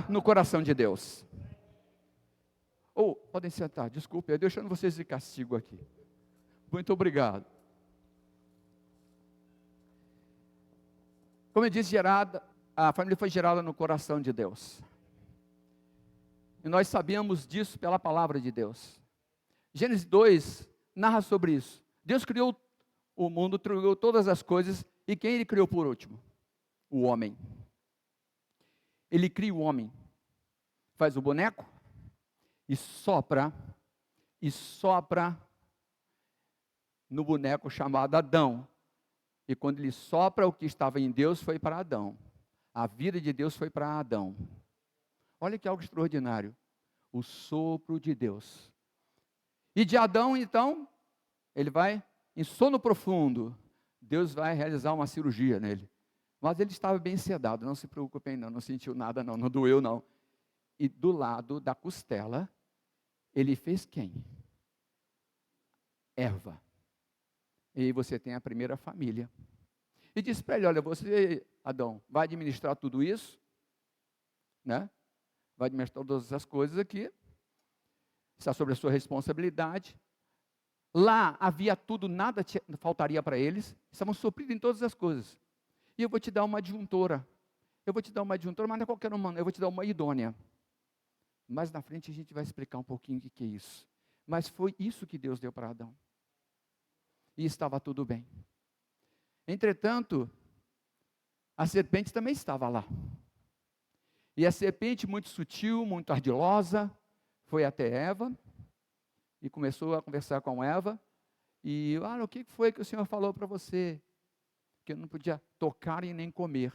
No coração de Deus. Podem sentar, desculpe, eu deixando vocês de castigo aqui. Muito obrigado. Como eu disse, a família foi gerada no coração de Deus. E nós sabemos disso pela palavra de Deus. Gênesis 2 narra sobre isso. Deus criou o mundo, criou todas as coisas, e quem Ele criou por último? O homem. Ele cria o homem, faz o boneco, e sopra no boneco chamado Adão. E quando ele sopra, o que estava em Deus foi para Adão. A vida de Deus foi para Adão. Olha que algo extraordinário. O sopro de Deus. E de Adão, então, ele vai em sono profundo. Deus vai realizar uma cirurgia nele. Mas ele estava bem sedado, não se preocupem não sentiu nada não doeu não. E do lado da costela, ele fez quem? Eva. E aí você tem a primeira família. E disse para ele, olha, você, Adão, vai administrar tudo isso, né? Vai administrar todas as coisas aqui, está sobre a sua responsabilidade. Lá havia tudo, nada faltaria para eles, estavam supridos em todas as coisas. E eu vou te dar uma adjuntora. Mas não é qualquer uma, eu vou te dar uma idônea. Mais na frente a gente vai explicar um pouquinho o que é isso. Mas foi isso que Deus deu para Adão. E estava tudo bem. Entretanto, a serpente também estava lá. E a serpente, muito sutil, muito ardilosa, foi até Eva e começou a conversar com Eva. E, o que foi que o Senhor falou para você? Que eu não podia tocar e nem comer.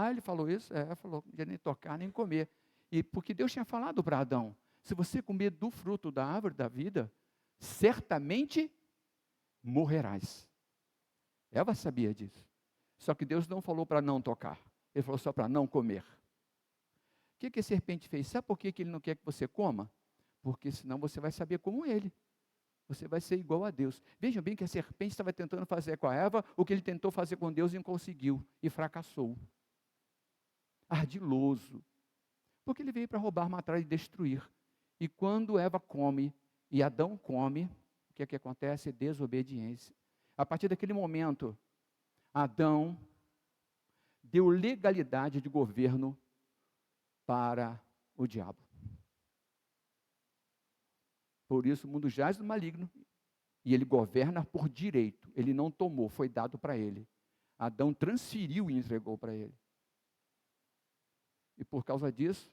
Ele falou isso? Falou, não podia nem tocar nem comer. E porque Deus tinha falado para Adão, se você comer do fruto da árvore da vida, certamente morrerás. Eva sabia disso. Só que Deus não falou para não tocar. Ele falou só para não comer. O que a serpente fez? Sabe por que ele não quer que você coma? Porque senão você vai saber como ele. Você vai ser igual a Deus. Vejam bem que a serpente estava tentando fazer com a Eva o que ele tentou fazer com Deus e não conseguiu. E fracassou. Ardiloso. Porque ele veio para roubar, matar e destruir. E quando Eva come e Adão come, o que é que acontece? Desobediência. A partir daquele momento, Adão deu legalidade de governo para o diabo. Por isso o mundo jaz do maligno e ele governa por direito. Ele não tomou, foi dado para ele. Adão transferiu e entregou para ele. E por causa disso,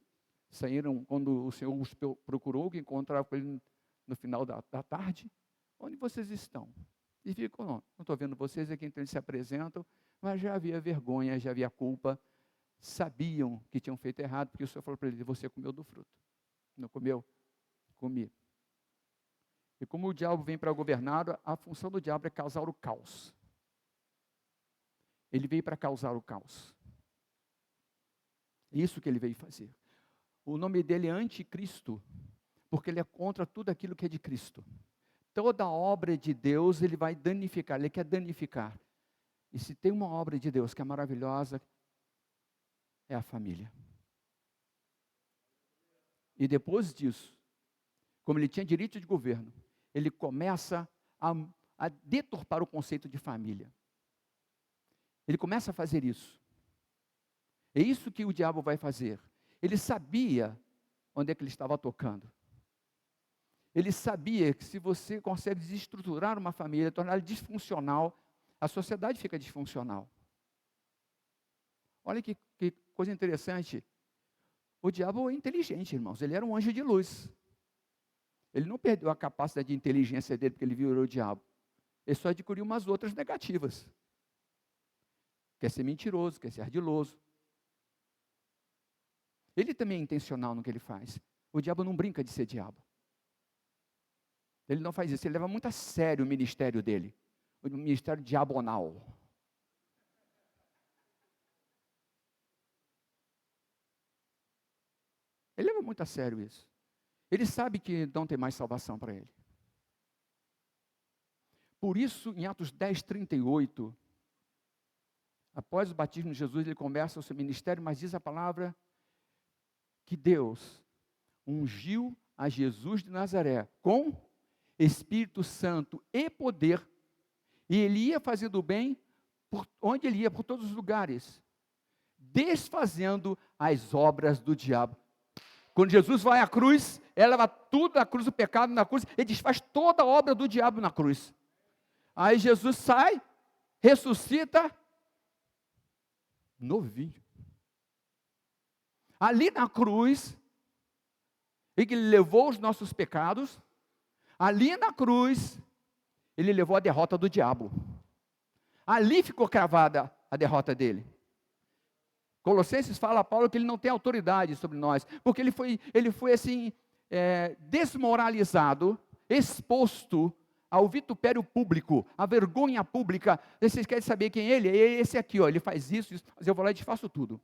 saíram, quando o Senhor os procurou, que encontrava com ele no final da tarde, onde vocês estão? E ficam, não estou vendo vocês aqui, então eles se apresentam, mas já havia vergonha, já havia culpa, sabiam que tinham feito errado, porque o Senhor falou para ele, você comeu do fruto. Não comeu? Comi. E como o diabo vem para governar, a função do diabo é causar o caos. Ele veio para causar o caos. É isso que ele veio fazer. O nome dele é Anticristo, porque ele é contra tudo aquilo que é de Cristo. Toda obra de Deus ele vai danificar, ele quer danificar. E se tem uma obra de Deus que é maravilhosa, é a família. E depois disso, como ele tinha direito de governo, ele começa a deturpar o conceito de família. Ele começa a fazer isso. É isso que o diabo vai fazer. Ele sabia onde é que ele estava tocando. Ele sabia que se você consegue desestruturar uma família, torná-la disfuncional, a sociedade fica disfuncional. Olha que coisa interessante. O diabo é inteligente, irmãos. Ele era um anjo de luz. Ele não perdeu a capacidade de inteligência dele porque ele virou o diabo. Ele só adquiriu umas outras negativas. Quer ser mentiroso, quer ser ardiloso. Ele também é intencional no que ele faz. O diabo não brinca de ser diabo. Ele não faz isso, ele leva muito a sério o ministério dele. O ministério diabonal. Ele leva muito a sério isso. Ele sabe que não tem mais salvação para ele. Por isso, em Atos 10, 38, após o batismo de Jesus, ele começa o seu ministério, mas diz a palavra que Deus ungiu a Jesus de Nazaré com Espírito Santo e poder, e ele ia fazendo o bem por onde ele ia, por todos os lugares, desfazendo as obras do diabo. Quando Jesus vai à cruz, ele leva tudo na cruz, o pecado na cruz, ele desfaz toda a obra do diabo na cruz. Aí Jesus sai, ressuscita, novinho. Ali na cruz, em que ele levou os nossos pecados, ali na cruz, ele levou a derrota do diabo. Ali ficou cravada a derrota dele. Colossenses fala a Paulo que ele não tem autoridade sobre nós, porque ele foi assim, desmoralizado, exposto ao vitupério público, à vergonha pública. Vocês querem saber quem ele é? Esse aqui, ó, ele faz isso, mas eu vou lá e desfaço tudo.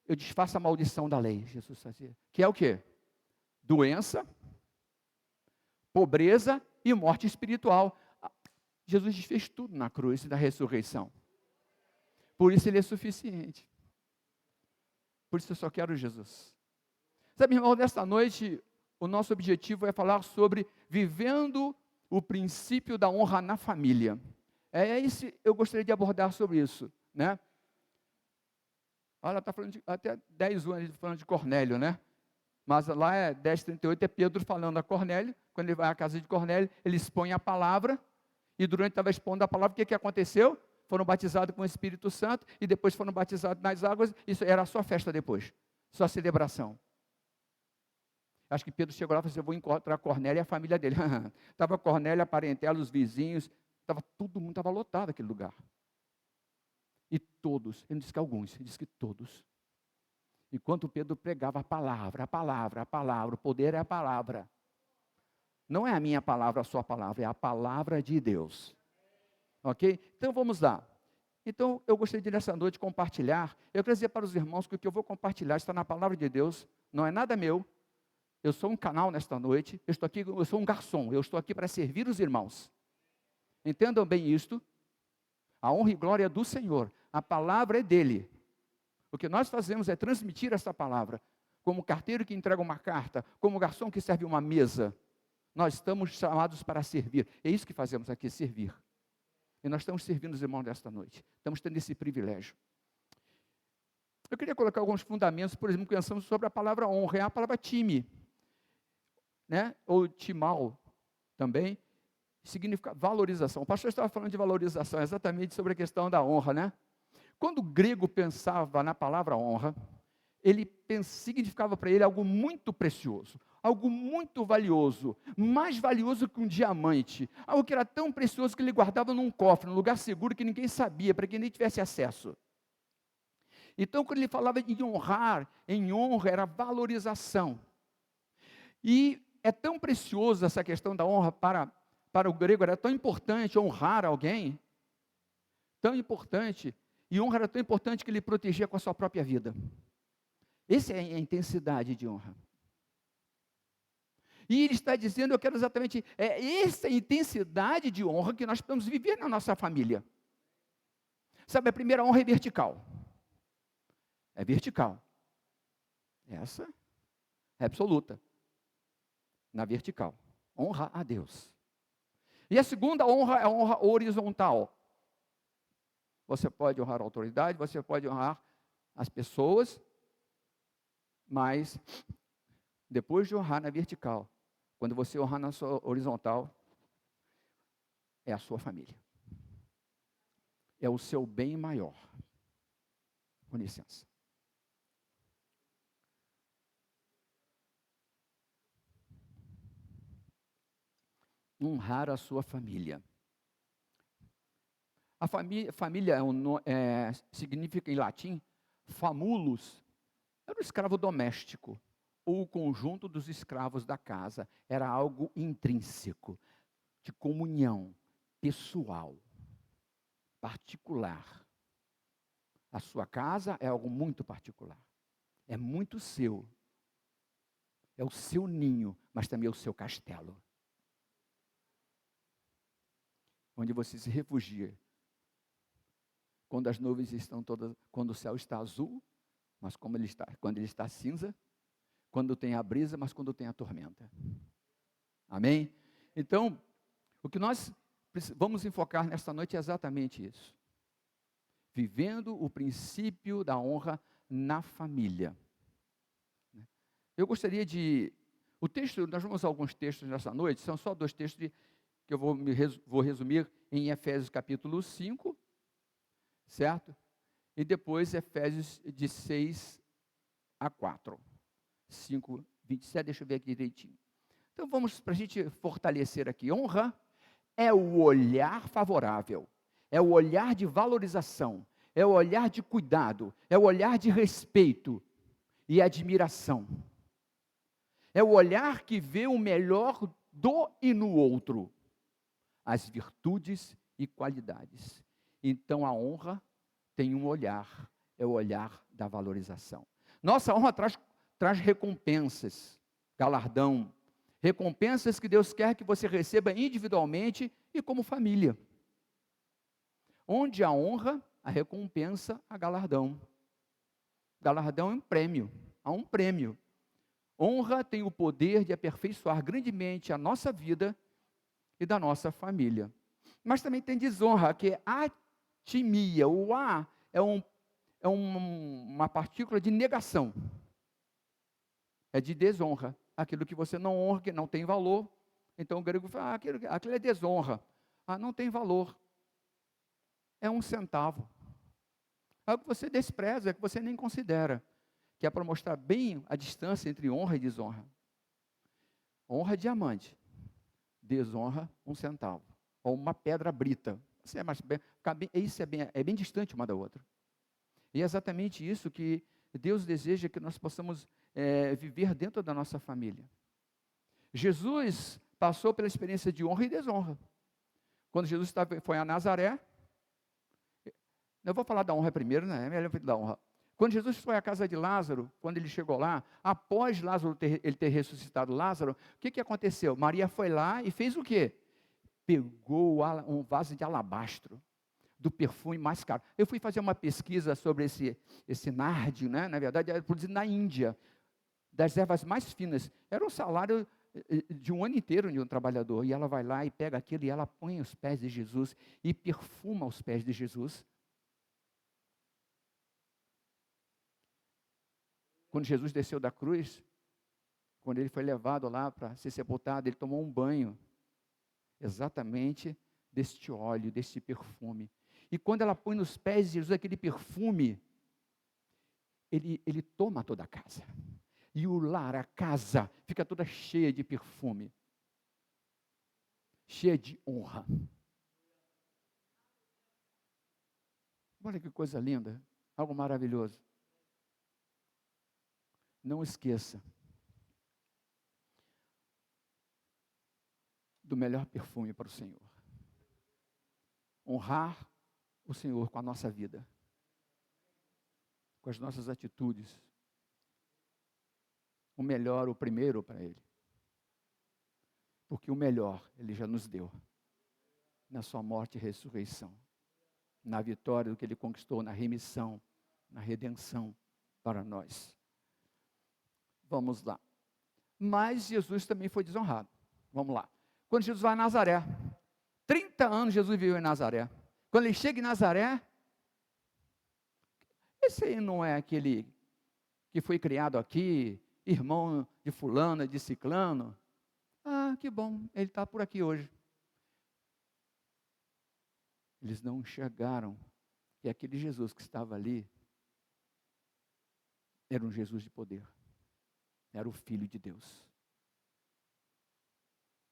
Eu desfaço a maldição da lei, Jesus fazia. Que é o quê? Doença, pobreza e morte espiritual. Jesus desfez tudo na cruz da ressurreição. Por isso ele é suficiente. Por isso eu só quero Jesus. Sabe, irmão, nesta noite, o nosso objetivo é falar sobre vivendo o princípio da honra na família. Eu gostaria de abordar sobre isso, né? Olha, está falando até 10 anos falando de Cornélio, né? Mas lá é 10:38, é Pedro falando a Cornélio. Quando ele vai à casa de Cornélio, ele expõe a palavra, e durante estava expondo a palavra, o que aconteceu? Foram batizados com o Espírito Santo, e depois foram batizados nas águas. Isso era só festa depois, só celebração. Acho que Pedro chegou lá e falou assim: eu vou encontrar Cornélio e a família dele. Estava Cornélio, a parentela, os vizinhos, todo mundo estava lotado aquele lugar. E todos, ele não disse que alguns, ele disse que todos. Enquanto Pedro pregava a palavra, o poder é a palavra. Não é a minha palavra, a sua palavra, é a palavra de Deus. Ok? Então vamos lá. Então eu gostaria de nessa noite compartilhar. Eu quero dizer para os irmãos que o que eu vou compartilhar está na palavra de Deus, não é nada meu. Eu sou um canal nesta noite, eu sou um garçom, eu estou aqui para servir os irmãos. Entendam bem isto. A honra e glória é do Senhor, a palavra é dele. O que nós fazemos é transmitir essa palavra, como carteiro que entrega uma carta, como garçom que serve uma mesa. Nós estamos chamados para servir, é isso que fazemos aqui, servir. E nós estamos servindo os irmãos desta noite, estamos tendo esse privilégio. Eu queria colocar alguns fundamentos, por exemplo, pensamos sobre a palavra honra, é a palavra time, né? Ou timal também, significa valorização. O pastor estava falando de valorização, exatamente sobre a questão da honra, né? Quando o grego pensava na palavra honra, significava para ele algo muito precioso, algo muito valioso, mais valioso que um diamante, algo que era tão precioso que ele guardava num cofre, num lugar seguro que ninguém sabia, para que ninguém tivesse acesso. Então, quando ele falava de honrar, em honra era valorização. E é tão precioso essa questão da honra para o grego, era tão importante honrar alguém, tão importante, e honra era tão importante que ele protegia com a sua própria vida. Essa é a intensidade de honra. E ele está dizendo, eu quero exatamente, essa intensidade de honra que nós podemos viver na nossa família. Sabe, a primeira honra é vertical. É vertical. Essa é absoluta. Na vertical. Honra a Deus. E a segunda honra é a honra horizontal. Você pode honrar a autoridade, você pode honrar as pessoas, mas depois de honrar na vertical, quando você honrar na sua horizontal, é a sua família. É o seu bem maior. Com licença. Honrar a sua família. A família significa em latim, famulus, era o escravo doméstico, ou o conjunto dos escravos da casa. Era algo intrínseco, de comunhão, pessoal, particular. A sua casa é algo muito particular, é muito seu. É o seu ninho, mas também é o seu castelo. Onde você se refugia. Quando as nuvens estão todas, quando o céu está azul, mas quando ele está cinza, quando tem a brisa, mas quando tem a tormenta. Amém? Então, o que nós vamos enfocar nesta noite é exatamente isso. Vivendo o princípio da honra na família. Eu gostaria de... nós vamos a alguns textos nessa noite, são só 2 textos que eu vou resumir em Efésios capítulo 5, certo? E depois Efésios de 6 a 4. 5, 27, deixa eu ver aqui direitinho. Então vamos, para a gente fortalecer aqui, honra é o olhar favorável, é o olhar de valorização, é o olhar de cuidado, é o olhar de respeito e admiração. É o olhar que vê o melhor do e no outro, as virtudes e qualidades. Então a honra tem um olhar, é o olhar da valorização. Nossa honra traz recompensas, galardão, recompensas que Deus quer que você receba individualmente e como família. Onde há honra, a recompensa, a galardão. Galardão é um prêmio, há um prêmio. Honra tem o poder de aperfeiçoar grandemente a nossa vida e da nossa família. Mas também tem desonra, que é atimia. O a é uma partícula de negação. É de desonra. Aquilo que você não honra, que não tem valor. Então o grego fala, aquilo é desonra. Não tem valor. É 1 centavo. É algo que você despreza, que você nem considera. Que é para mostrar bem a distância entre honra e desonra. Honra é diamante. Desonra 1 centavo. Ou uma pedra brita. Isso é bem distante uma da outra. E é exatamente isso que Deus deseja que nós possamos viver dentro da nossa família. Jesus passou pela experiência de honra e desonra. Quando Jesus foi a Nazaré, eu vou falar da honra primeiro, né? É melhor da honra. Quando Jesus foi à casa de Lázaro, quando ele chegou lá, após Lázaro ele ter ressuscitado Lázaro, o que aconteceu? Maria foi lá e fez o quê? Pegou um vaso de alabastro, do perfume mais caro. Eu fui fazer uma pesquisa sobre esse nárdio, né? Na verdade, era produzido na Índia, das ervas mais finas. Era um salário de um ano inteiro de um trabalhador. E ela vai lá e pega aquilo e ela põe os pés de Jesus e perfuma os pés de Jesus. Quando Jesus desceu da cruz, quando ele foi levado lá para ser sepultado, ele tomou um banho, exatamente deste óleo, deste perfume. E quando ela põe nos pés de Jesus aquele perfume, ele toma toda a casa. E o lar, a casa, fica toda cheia de perfume, cheia de honra. Olha que coisa linda, algo maravilhoso. Não esqueça do melhor perfume para o Senhor. Honrar o Senhor com a nossa vida, com as nossas atitudes. O melhor, o primeiro para Ele. Porque o melhor Ele já nos deu. Na sua morte e ressurreição. Na vitória do que Ele conquistou, na remissão, na redenção para nós. Vamos lá. Mas Jesus também foi desonrado. Vamos lá. Quando Jesus vai a Nazaré, 30 anos Jesus viveu em Nazaré. Quando ele chega em Nazaré, esse aí não é aquele que foi criado aqui, irmão de fulano, de ciclano. Que bom, ele está por aqui hoje. Eles não enxergaram que aquele Jesus que estava ali era um Jesus de poder. Era o Filho de Deus.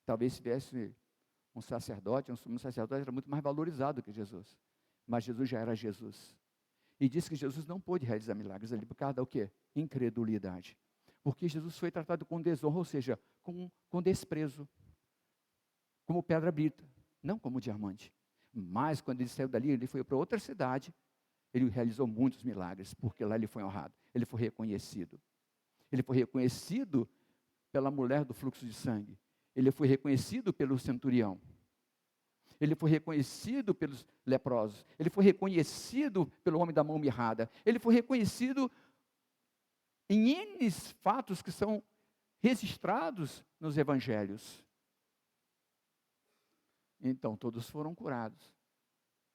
Talvez se tivesse um sacerdote era muito mais valorizado que Jesus. Mas Jesus já era Jesus. E disse que Jesus não pôde realizar milagres ali por causa da o quê? Incredulidade. Porque Jesus foi tratado com desonra, ou seja, com desprezo. Como pedra brita, não como diamante. Mas quando ele saiu dali, ele foi para outra cidade, ele realizou muitos milagres, porque lá ele foi honrado, ele foi reconhecido. Ele foi reconhecido pela mulher do fluxo de sangue. Ele foi reconhecido pelo centurião. Ele foi reconhecido pelos leprosos. Ele foi reconhecido pelo homem da mão mirrada. Ele foi reconhecido em N fatos que são registrados nos evangelhos. Então, todos foram curados.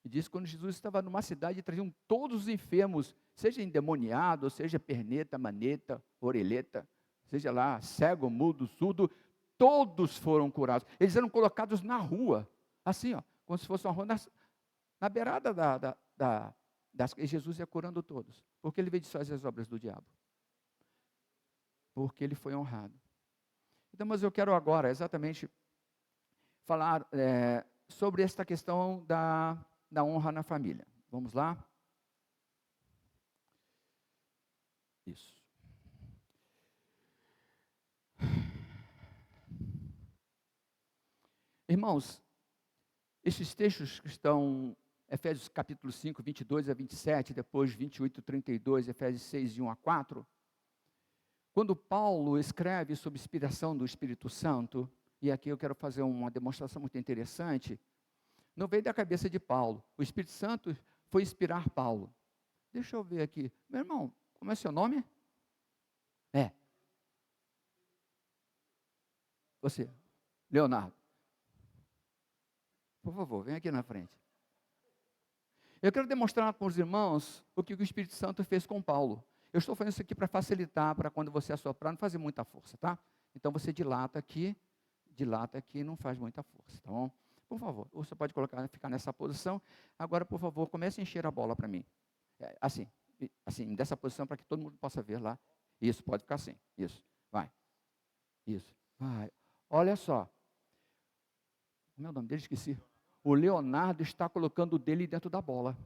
E diz que quando Jesus estava numa cidade, traziam todos os enfermos, seja endemoniado, seja perneta, maneta, orelheta, seja lá, cego, mudo, surdo, todos foram curados. Eles eram colocados na rua, assim, ó, como se fosse uma rua na beirada e Jesus ia curando todos. Porque ele veio desfazer as obras do diabo. Porque ele foi honrado. Então, mas eu quero agora exatamente falar sobre esta questão da honra na família. Vamos lá? Isso. Irmãos, esses textos que estão, Efésios capítulo 5, 22 a 27, depois 28, 32, Efésios 6, de 1 a 4, quando Paulo escreve sob inspiração do Espírito Santo, e aqui eu quero fazer uma demonstração muito interessante, não veio da cabeça de Paulo. O Espírito Santo foi inspirar Paulo. Deixa eu ver aqui. Meu irmão, como é seu nome? Você, Leonardo. Por favor, vem aqui na frente. Eu quero demonstrar com os irmãos o que o Espírito Santo fez com Paulo. Eu estou fazendo isso aqui para facilitar, para quando você assoprar, não fazer muita força, tá? Então você dilata aqui, não faz muita força, tá bom? Por favor, você pode ficar nessa posição. Agora, por favor, comece a encher a bola para mim. Assim, dessa posição, para que todo mundo possa ver lá. Isso, pode ficar assim. Isso, vai. Isso, vai. Olha só. Como é o nome dele? Esqueci. O Leonardo está colocando o dele dentro da bola.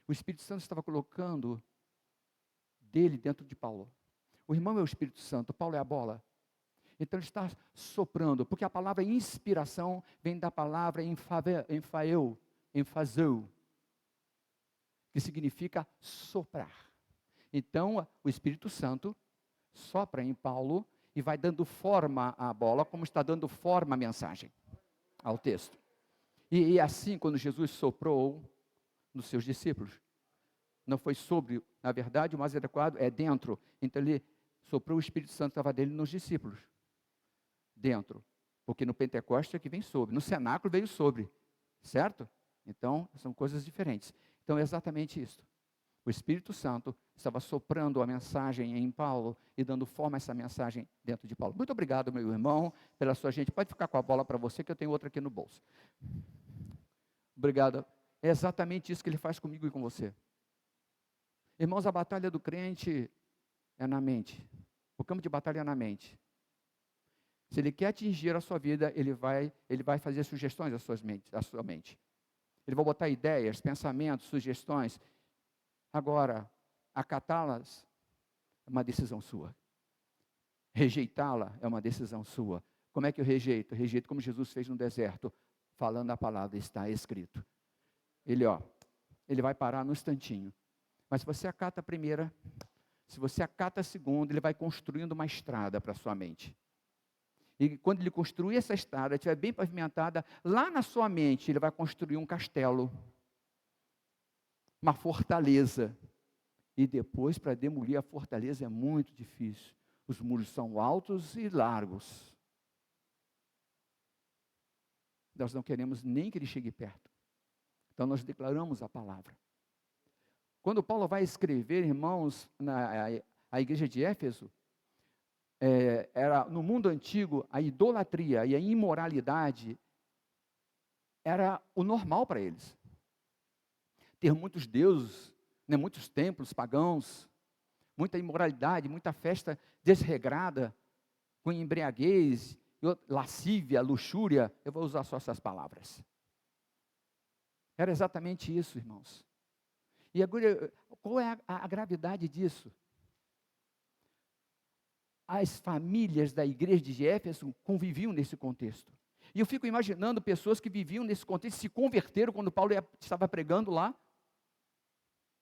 O Espírito Santo estava colocando dele dentro de Paulo. O irmão é o Espírito Santo, Paulo é a bola. Então ele está soprando, porque a palavra inspiração vem da palavra enfazeu, que significa soprar. Então o Espírito Santo sopra em Paulo e vai dando forma à bola, como está dando forma à mensagem, ao texto. E assim, quando Jesus soprou nos seus discípulos, não foi sobre, na verdade, o mais adequado é dentro. Então ele soprou, o Espírito Santo estava dele nos discípulos. Dentro. Porque no Pentecostes é que vem sobre. No cenáculo veio sobre. Certo? Então, são coisas diferentes. Então, é exatamente isso. O Espírito Santo estava soprando a mensagem em Paulo e dando forma a essa mensagem dentro de Paulo. Muito obrigado, meu irmão, pela sua gente. Pode ficar com a bola para você, que eu tenho outra aqui no bolso. Obrigado. É exatamente isso que ele faz comigo e com você. Irmãos, a batalha do crente é na mente. O campo de batalha é na mente. Se ele quer atingir a sua vida, ele vai fazer sugestões à sua mente. Ele vai botar ideias, pensamentos, sugestões. Agora, acatá-las é uma decisão sua. Rejeitá-la é uma decisão sua. Como é que eu rejeito? Rejeito como Jesus fez no deserto, falando a palavra, está escrito. Ele vai parar no instantinho. Mas se você acata a primeira, se você acata a segunda, ele vai construindo uma estrada para a sua mente. E quando ele construir essa estrada, estiver bem pavimentada, lá na sua mente, ele vai construir um castelo, uma fortaleza. E depois, para demolir a fortaleza, é muito difícil. Os muros são altos e largos. Nós não queremos nem que ele chegue perto. Então, nós declaramos a palavra. Quando Paulo vai escrever, irmãos, a igreja de Éfeso, era no mundo antigo, a idolatria e a imoralidade era o normal para eles. Ter muitos deuses, né, muitos templos pagãos, muita imoralidade, muita festa desregrada, com embriaguez, lascívia, luxúria. Eu vou usar só essas palavras. Era exatamente isso, irmãos. E agora, qual é a gravidade disso? As famílias da igreja de Éfeso conviviam nesse contexto. E eu fico imaginando pessoas que viviam nesse contexto, se converteram quando Paulo estava pregando lá.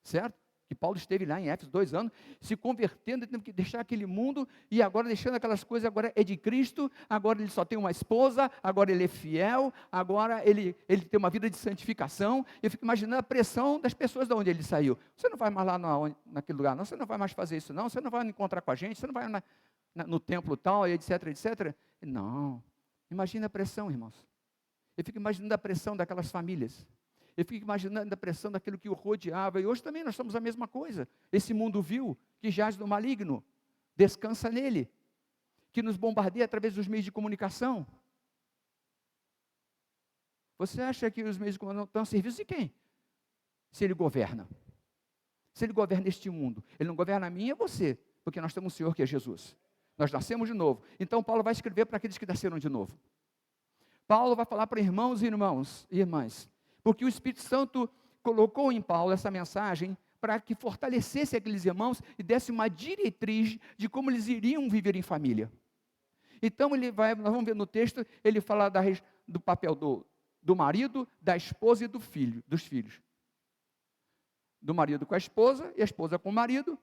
Certo? que Paulo esteve lá em Éfeso 2 anos, se convertendo, tendo que deixar aquele mundo, e agora deixando aquelas coisas, agora é de Cristo, agora ele só tem uma esposa, agora ele é fiel, agora ele tem uma vida de santificação. Eu fico imaginando a pressão das pessoas de onde ele saiu. Você não vai mais lá naquele lugar, não, você não vai mais fazer isso não, você não vai encontrar com a gente, você não vai no templo tal, etc, etc. Não, imagina a pressão, irmãos. Eu fico imaginando a pressão daquelas famílias. Eu fico imaginando a pressão daquilo que o rodeava. E hoje também nós somos a mesma coisa. Esse mundo vil, que jaz do maligno, descansa nele, que nos bombardeia através dos meios de comunicação. Você acha que os meios de comunicação estão a serviço de quem? Se ele governa. Se ele governa este mundo. Ele não governa a mim e a você, porque nós temos um Senhor que é Jesus. Nós nascemos de novo. Então Paulo vai escrever para aqueles que nasceram de novo. Paulo vai falar para irmãos e irmãs, porque o Espírito Santo colocou em Paulo essa mensagem para que fortalecesse aqueles irmãos e desse uma diretriz de como eles iriam viver em família. Então nós vamos ver no texto, ele fala do papel do marido, da esposa e dos filhos. Do marido com a esposa, e a esposa com o marido,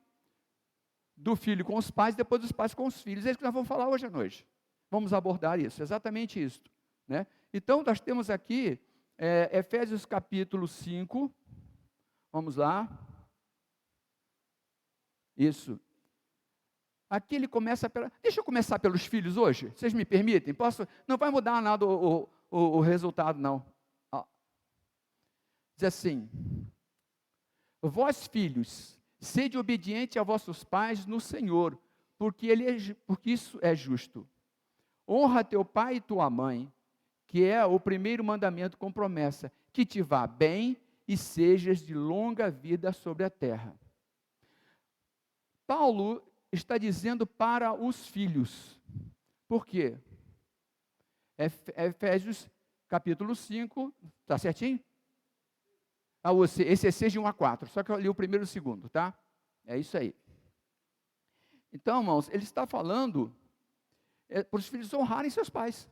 do filho com os pais, e depois dos pais com os filhos. É isso que nós vamos falar hoje à noite. Vamos abordar isso, exatamente isso. Né? Então, nós temos aqui Efésios capítulo 5, vamos lá, isso, aqui ele começa deixa eu começar pelos filhos hoje, vocês me permitem? Não vai mudar nada o resultado não, diz assim, vós filhos, sede obediente a vossos pais no Senhor, porque isso é justo, honra teu pai e tua mãe, que é o primeiro mandamento com promessa, que te vá bem e sejas de longa vida sobre a terra. Paulo está dizendo para os filhos. Por quê? Efésios capítulo 5, está certinho? Esse é 6 de 1 a 4, só que eu li o primeiro e o segundo, tá? É isso aí. Então, irmãos, ele está falando para os filhos honrarem seus pais.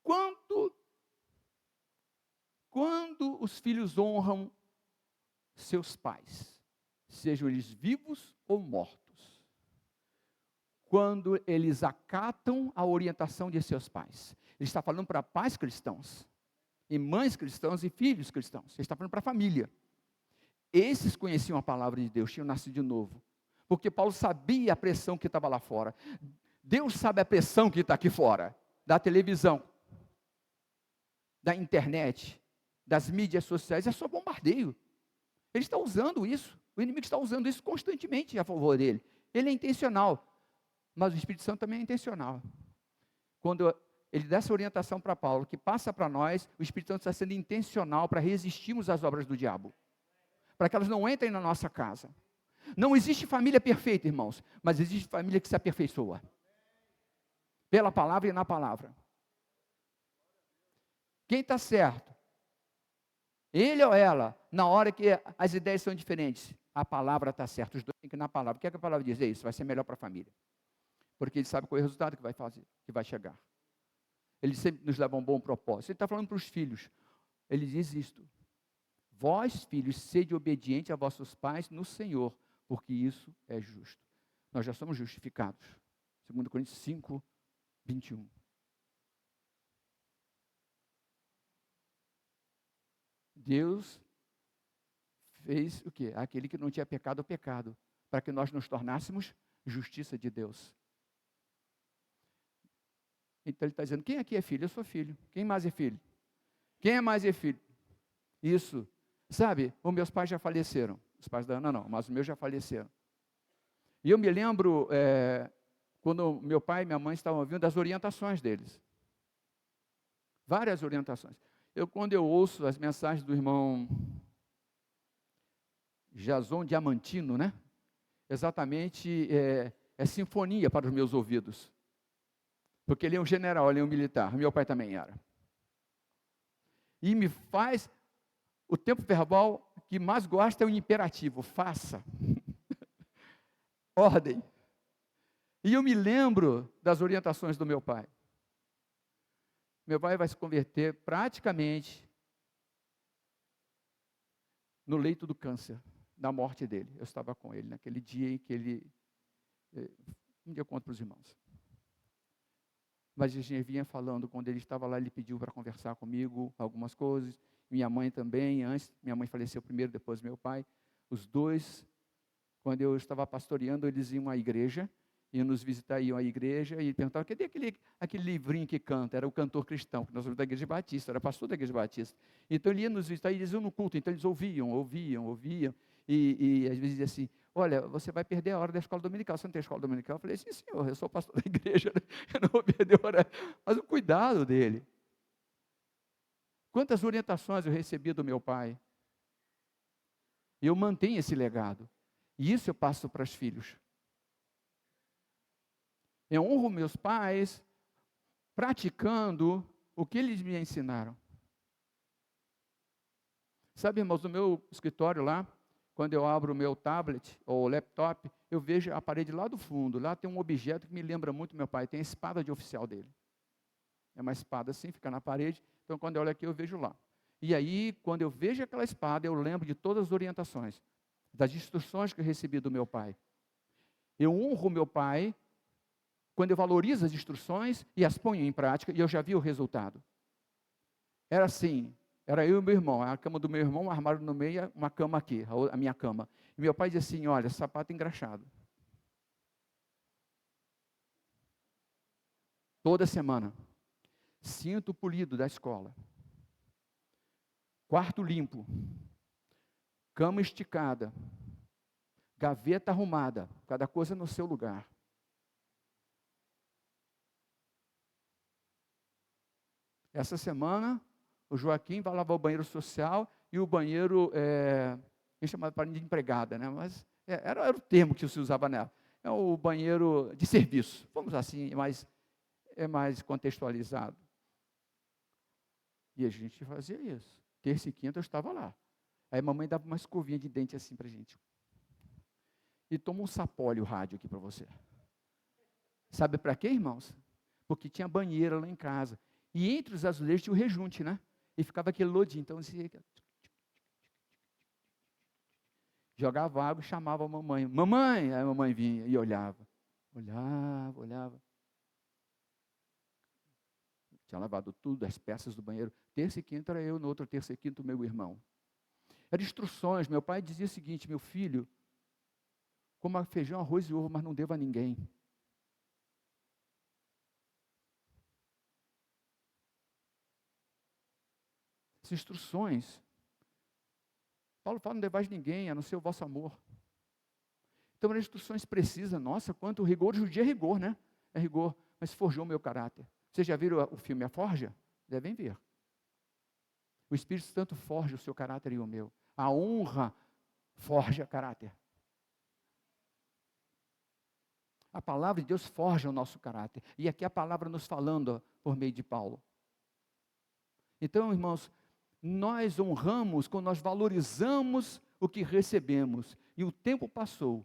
Quando os filhos honram seus pais, sejam eles vivos ou mortos, quando eles acatam a orientação de seus pais, ele está falando para pais cristãos, e mães cristãs e filhos cristãos, ele está falando para a família. Esses conheciam a palavra de Deus, tinham nascido de novo, porque Paulo sabia a pressão que estava lá fora. Deus sabe a pressão que está aqui fora, da televisão, da internet, das mídias sociais, é só bombardeio. Ele está usando isso, o inimigo está usando isso constantemente a favor dele. Ele é intencional, mas o Espírito Santo também é intencional. Quando ele dá essa orientação para Paulo, que passa para nós, o Espírito Santo está sendo intencional para resistirmos às obras do diabo, para que elas não entrem na nossa casa. Não existe família perfeita, irmãos, mas existe família que se aperfeiçoa, pela palavra e na palavra. Quem está certo? Ele ou ela? Na hora que as ideias são diferentes, a palavra está certa, os dois têm que ir na palavra. O que é que a palavra diz? É isso, vai ser melhor para a família. Porque ele sabe qual é o resultado que vai fazer, que vai chegar. Ele sempre nos leva a um bom propósito. Ele está falando para os filhos. Ele diz isto: vós, filhos, sede obedientes a vossos pais no Senhor, porque isso é justo. Nós já somos justificados. 2 Coríntios 5, 21. Deus fez o quê? Aquele que não tinha pecado, o pecado, para que nós nos tornássemos justiça de Deus. Então ele está dizendo, quem aqui é filho? Eu sou filho. Quem mais é filho? Quem é mais é filho? Isso. Sabe, os meus pais já faleceram. Os pais da Ana não, mas os meus já faleceram. E eu me lembro, quando meu pai e minha mãe estavam ouvindo, das orientações deles. Várias orientações. Quando eu ouço as mensagens do irmão Jason Diamantino, né? Exatamente, é sinfonia para os meus ouvidos. Porque ele é um general, ele é um militar, meu pai também era. E me faz, o tempo verbal que mais gosta é o imperativo, faça. Ordem. E eu me lembro das orientações do meu pai. Meu pai vai se converter praticamente no leito do câncer, da morte dele. Eu estava com ele naquele dia em que ele... Um dia eu conto para os irmãos. Mas a gente vinha falando, quando ele estava lá, ele pediu para conversar comigo algumas coisas. Minha mãe também, antes, minha mãe faleceu primeiro, depois meu pai. Os dois, quando eu estava pastoreando, eles iam à igreja, iam nos visitar, iam à igreja, e perguntavam, cadê aquele livrinho que canta? Era o cantor cristão, que nós somos da igreja batista, era pastor da igreja batista. Então ele ia nos visitar, e eles iam no culto, então eles ouviam, e às vezes dizia assim, olha, você vai perder a hora da escola dominical, você não tem escola dominical? Eu falei, sim senhor, eu sou pastor da igreja, eu não vou perder a hora, mas o cuidado dele. Quantas orientações eu recebi do meu pai, e eu mantenho esse legado, e isso eu passo para os filhos. Eu honro meus pais praticando o que eles me ensinaram. Sabe, irmãos, no meu escritório lá, quando eu abro o meu tablet ou laptop, eu vejo a parede lá do fundo, lá tem um objeto que me lembra muito meu pai, tem a espada de oficial dele. É uma espada assim, fica na parede, então quando eu olho aqui eu vejo lá. E aí, quando eu vejo aquela espada, eu lembro de todas as orientações, das instruções que eu recebi do meu pai. Eu honro meu pai quando eu valorizo as instruções e as ponho em prática, e eu já vi o resultado. Era assim, era eu e meu irmão, a cama do meu irmão, um armário no meio, uma cama aqui, a minha cama. E meu pai dizia assim, olha, sapato engraxado. Toda semana. Cinto polido da escola. Quarto limpo. Cama esticada. Gaveta arrumada. Cada coisa no seu lugar. Essa semana, o Joaquim vai lavar o banheiro social e o banheiro, é chamado para de empregada, né? Mas era o termo que se usava nela. É o banheiro de serviço, vamos assim, é mais contextualizado. E a gente fazia isso. Terça e quinta eu estava lá. Aí a mamãe dava uma escovinha de dente assim para a gente. E toma um sapólio rádio aqui para você. Sabe para quê, irmãos? Porque tinha banheira lá em casa. E entre os azulejos tinha o rejunte, né? E ficava aquele lodinho. Então, você jogava água e chamava a mamãe. Mamãe! Aí a mamãe vinha e olhava. Olhava. Tinha lavado tudo, as peças do banheiro. Terça e quinta era eu, no outro terça e quinta o meu irmão. Eram instruções. Meu pai dizia o seguinte, meu filho, coma feijão, arroz e ovo, mas não deva a ninguém. As instruções. Paulo fala, não devais ninguém, a não ser o vosso amor. Então, as instruções precisas, nossa, quanto rigor, hoje em dia é rigor, né? É rigor, mas forjou o meu caráter. Vocês já viram o filme A Forja? Devem ver. O Espírito Santo forja o seu caráter e o meu. A honra forja caráter. A palavra de Deus forja o nosso caráter. E aqui a palavra nos falando por meio de Paulo. Então, irmãos, nós honramos quando nós valorizamos o que recebemos. E o tempo passou.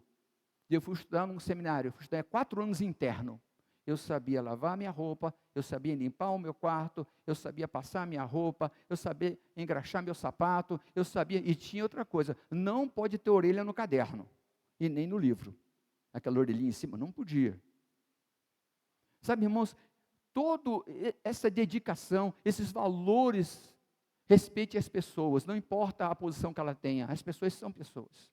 E eu fui estudar num seminário, fui estudar 4 anos interno. Eu sabia lavar minha roupa, eu sabia limpar o meu quarto, eu sabia passar minha roupa, eu sabia engraxar meu sapato, eu sabia, e tinha outra coisa, não pode ter orelha no caderno, e nem no livro. Aquela orelhinha em cima, não podia. Sabe, irmãos, toda essa dedicação, esses valores, respeite as pessoas, não importa a posição que ela tenha, as pessoas são pessoas.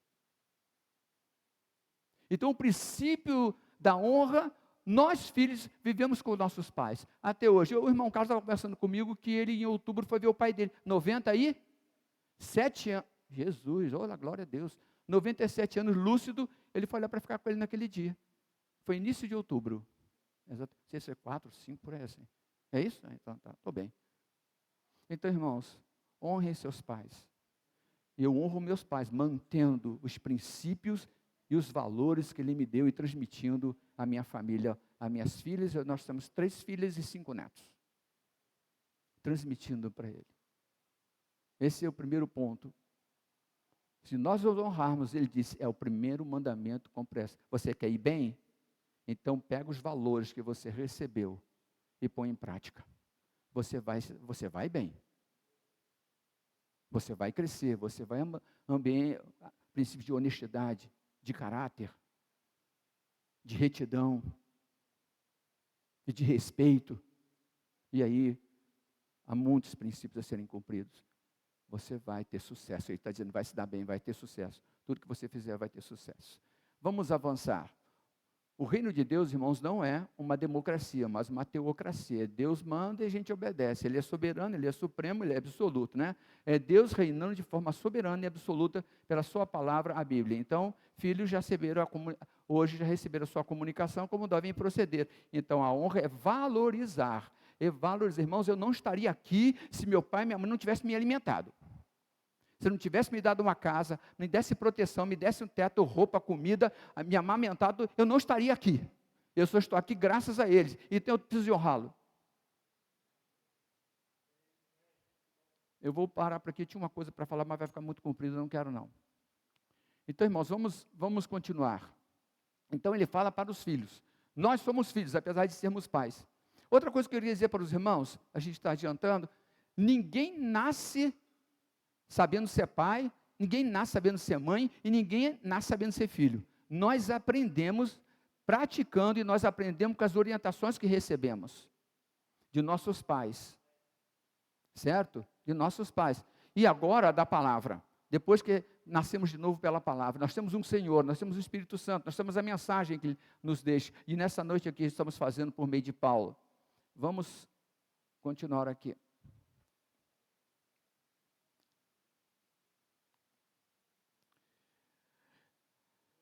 Então, o princípio da honra, nós filhos vivemos com nossos pais, até hoje. O irmão Carlos estava conversando comigo que ele em outubro foi ver o pai dele, 97 anos, Jesus, olha, glória a Deus, 97 anos, lúcido, ele foi lá para ficar com ele naquele dia, foi início de outubro, exato, não sei se é 4, 5, por aí assim, é isso? Então tá, estou bem. Então, irmãos, honrem seus pais, eu honro meus pais, mantendo os princípios e os valores que ele me deu e transmitindo à minha família, às minhas filhas. Nós temos 3 filhas e 5 netos. Transmitindo para ele. Esse é o primeiro ponto. Se nós os honrarmos, ele disse, é o primeiro mandamento com pressa. Você quer ir bem? Então pega os valores que você recebeu e põe em prática. Você vai bem. Você vai crescer, você vai princípios de honestidade, de caráter, de retidão e de respeito. E aí, há muitos princípios a serem cumpridos. Você vai ter sucesso. Ele está dizendo, vai se dar bem, vai ter sucesso. Tudo que você fizer vai ter sucesso. Vamos avançar. O reino de Deus, irmãos, não é uma democracia, mas uma teocracia. Deus manda e a gente obedece. Ele é soberano, Ele é supremo, Ele é absoluto, né? É Deus reinando de forma soberana e absoluta pela sua palavra, a Bíblia. Então, filhos já receberam hoje já receberam a sua comunicação, como devem proceder. Então, a honra é valorizar. E valorizar, irmãos, eu não estaria aqui se meu pai e minha mãe não tivessem me alimentado. Se não tivesse me dado uma casa, me desse proteção, me desse um teto, roupa, comida, me amamentado, eu não estaria aqui. Eu só estou aqui graças a eles. Então eu preciso honrá-lo. Eu vou parar por aqui. Tinha uma coisa para falar, mas vai ficar muito comprido, eu não quero não. Então, irmãos, vamos continuar. Então ele fala para os filhos. Nós somos filhos, apesar de sermos pais. Outra coisa que eu queria dizer para os irmãos, a gente está adiantando, ninguém nasce sabendo ser pai, ninguém nasce sabendo ser mãe, e ninguém nasce sabendo ser filho. Nós aprendemos praticando e nós aprendemos com as orientações que recebemos de nossos pais. Certo? De nossos pais. E agora da palavra. Depois que nascemos de novo pela palavra, nós temos um Senhor, nós temos o Espírito Santo, nós temos a mensagem que Ele nos deixa. E nessa noite aqui estamos fazendo por meio de Paulo. Vamos continuar aqui.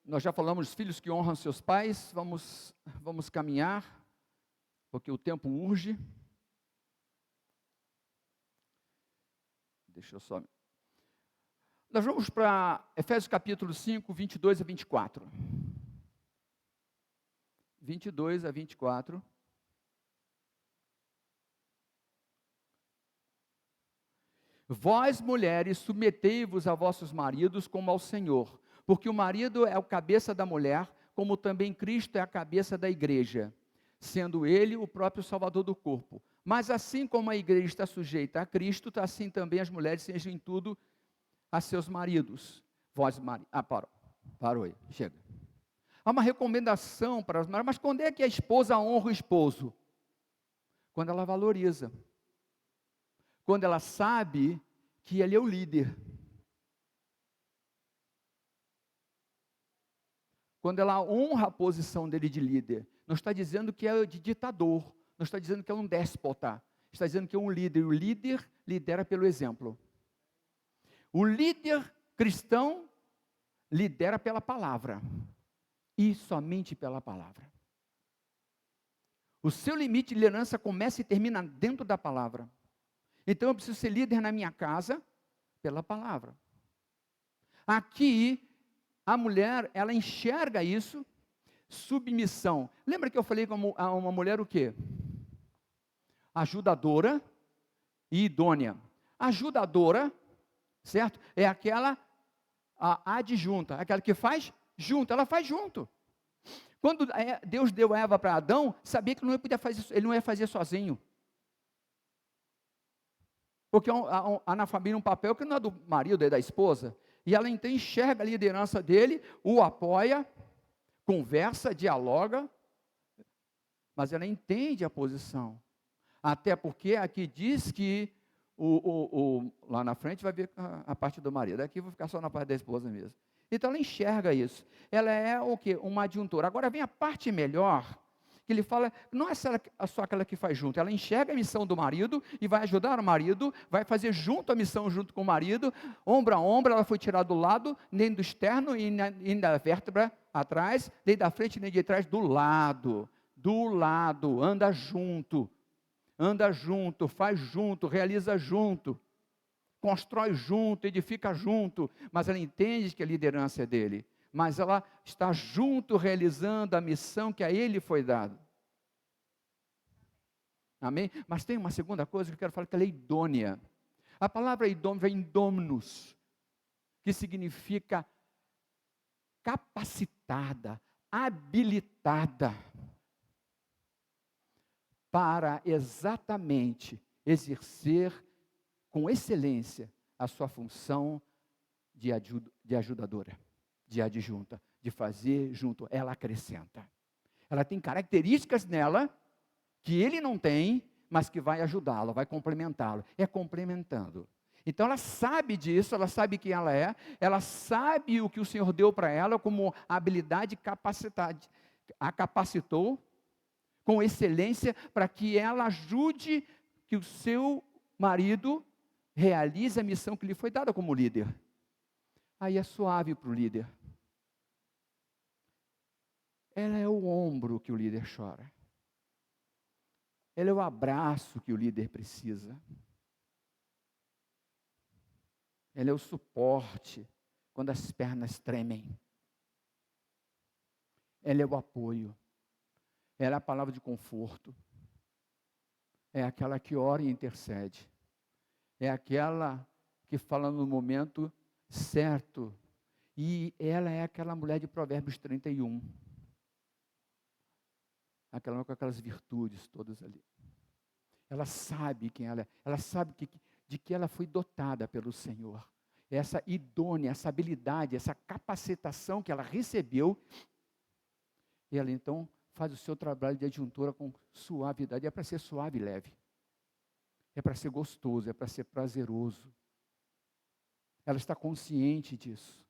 Nós já falamos dos filhos que honram seus pais, vamos caminhar, porque o tempo urge. Deixa eu só... Nós vamos para Efésios capítulo 5, 22 a 24. 22 a 24. Vós, mulheres, submetei-vos a vossos maridos como ao Senhor, porque o marido é o cabeça da mulher, como também Cristo é a cabeça da igreja, sendo ele o próprio Salvador do corpo. Mas assim como a igreja está sujeita a Cristo, assim também as mulheres sejam em tudo a seus maridos. Vós, parou aí, chega. Há uma recomendação para as mulheres, mas quando é que a esposa honra o esposo? Quando ela valoriza. Quando ela sabe que ele é o líder. Quando ela honra a posição dele de líder. Não está dizendo que é de ditador. Não está dizendo que é um déspota. Está dizendo que é um líder. O líder lidera pelo exemplo. O líder cristão lidera pela palavra. E somente pela palavra. O seu limite de liderança começa e termina dentro da palavra. Então eu preciso ser líder na minha casa pela palavra. Aqui, a mulher, ela enxerga isso, submissão. Lembra que eu falei como a uma mulher o quê? Ajudadora e idônea. Ajudadora, certo? É aquela adjunta, aquela que faz junto, ela faz junto. Quando Deus deu a Eva para Adão, sabia que ele não ia fazer sozinho. Porque há na família um papel que não é do marido, é da esposa. E ela então enxerga a liderança dele, o apoia, conversa, dialoga, mas ela entende a posição. Até porque aqui diz que, lá na frente vai ver a parte do marido, aqui eu vou ficar só na parte da esposa mesmo. Então ela enxerga isso. Ela é o quê? Uma adjuntora. Agora vem a parte melhor, que ele fala, não é só aquela que faz junto, ela enxerga a missão do marido e vai ajudar o marido, vai fazer junto a missão junto com o marido, ombro a ombro, ela foi tirada do lado, nem do externo e nem da vértebra atrás, nem da frente nem de trás, do lado, anda junto, faz junto, realiza junto, constrói junto, edifica junto, mas ela entende que a liderança é dele. Mas ela está junto realizando a missão que a ele foi dada. Amém? Mas tem uma segunda coisa que eu quero falar, que ela é idônea. A palavra idônea vem dominus, que significa capacitada, habilitada, para exatamente exercer com excelência a sua função de ajudadora, de adjunta, de fazer junto. Ela acrescenta. Ela tem características nela que ele não tem, mas que vai ajudá-lo, vai complementá-lo. É complementando. Então ela sabe disso, ela sabe quem ela sabe o que o Senhor deu para ela como habilidade capacidade. A capacitou com excelência para que ela ajude que o seu marido realize a missão que lhe foi dada como líder. Aí é suave para o líder. Ela é o ombro que o líder chora. Ela é o abraço que o líder precisa. Ela é o suporte quando as pernas tremem. Ela é o apoio. Ela é a palavra de conforto. É aquela que ora e intercede. É aquela que fala no momento certo. E ela é aquela mulher de Provérbios 31. Aquela com aquelas virtudes todas ali. Ela sabe quem ela é. Ela sabe de que ela foi dotada pelo Senhor. Essa idônea, essa habilidade, essa capacitação que ela recebeu. E ela então faz o seu trabalho de adjuntora com suavidade. É para ser suave e leve. É para ser gostoso, é para ser prazeroso. Ela está consciente disso.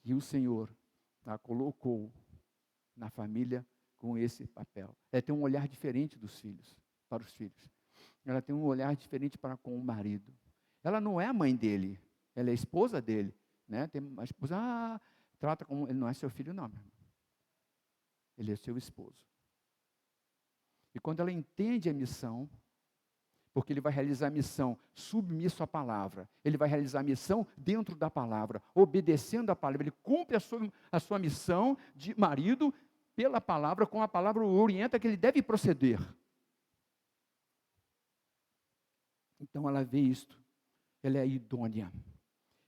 E o Senhor a colocou na família com esse papel. Ela tem um olhar diferente dos filhos, para os filhos. Ela tem um olhar diferente para com o marido. Ela não é a mãe dele, ela é a esposa dele. Né? Tem uma esposa, trata como, ele não é seu filho não, meu irmão. Ele é seu esposo. E quando ela entende a missão, porque ele vai realizar a missão submisso à palavra, ele vai realizar a missão dentro da palavra, obedecendo a palavra, ele cumpre a sua missão de marido pela palavra, com a palavra orienta que ele deve proceder. Então ela vê isto, ela é idônea,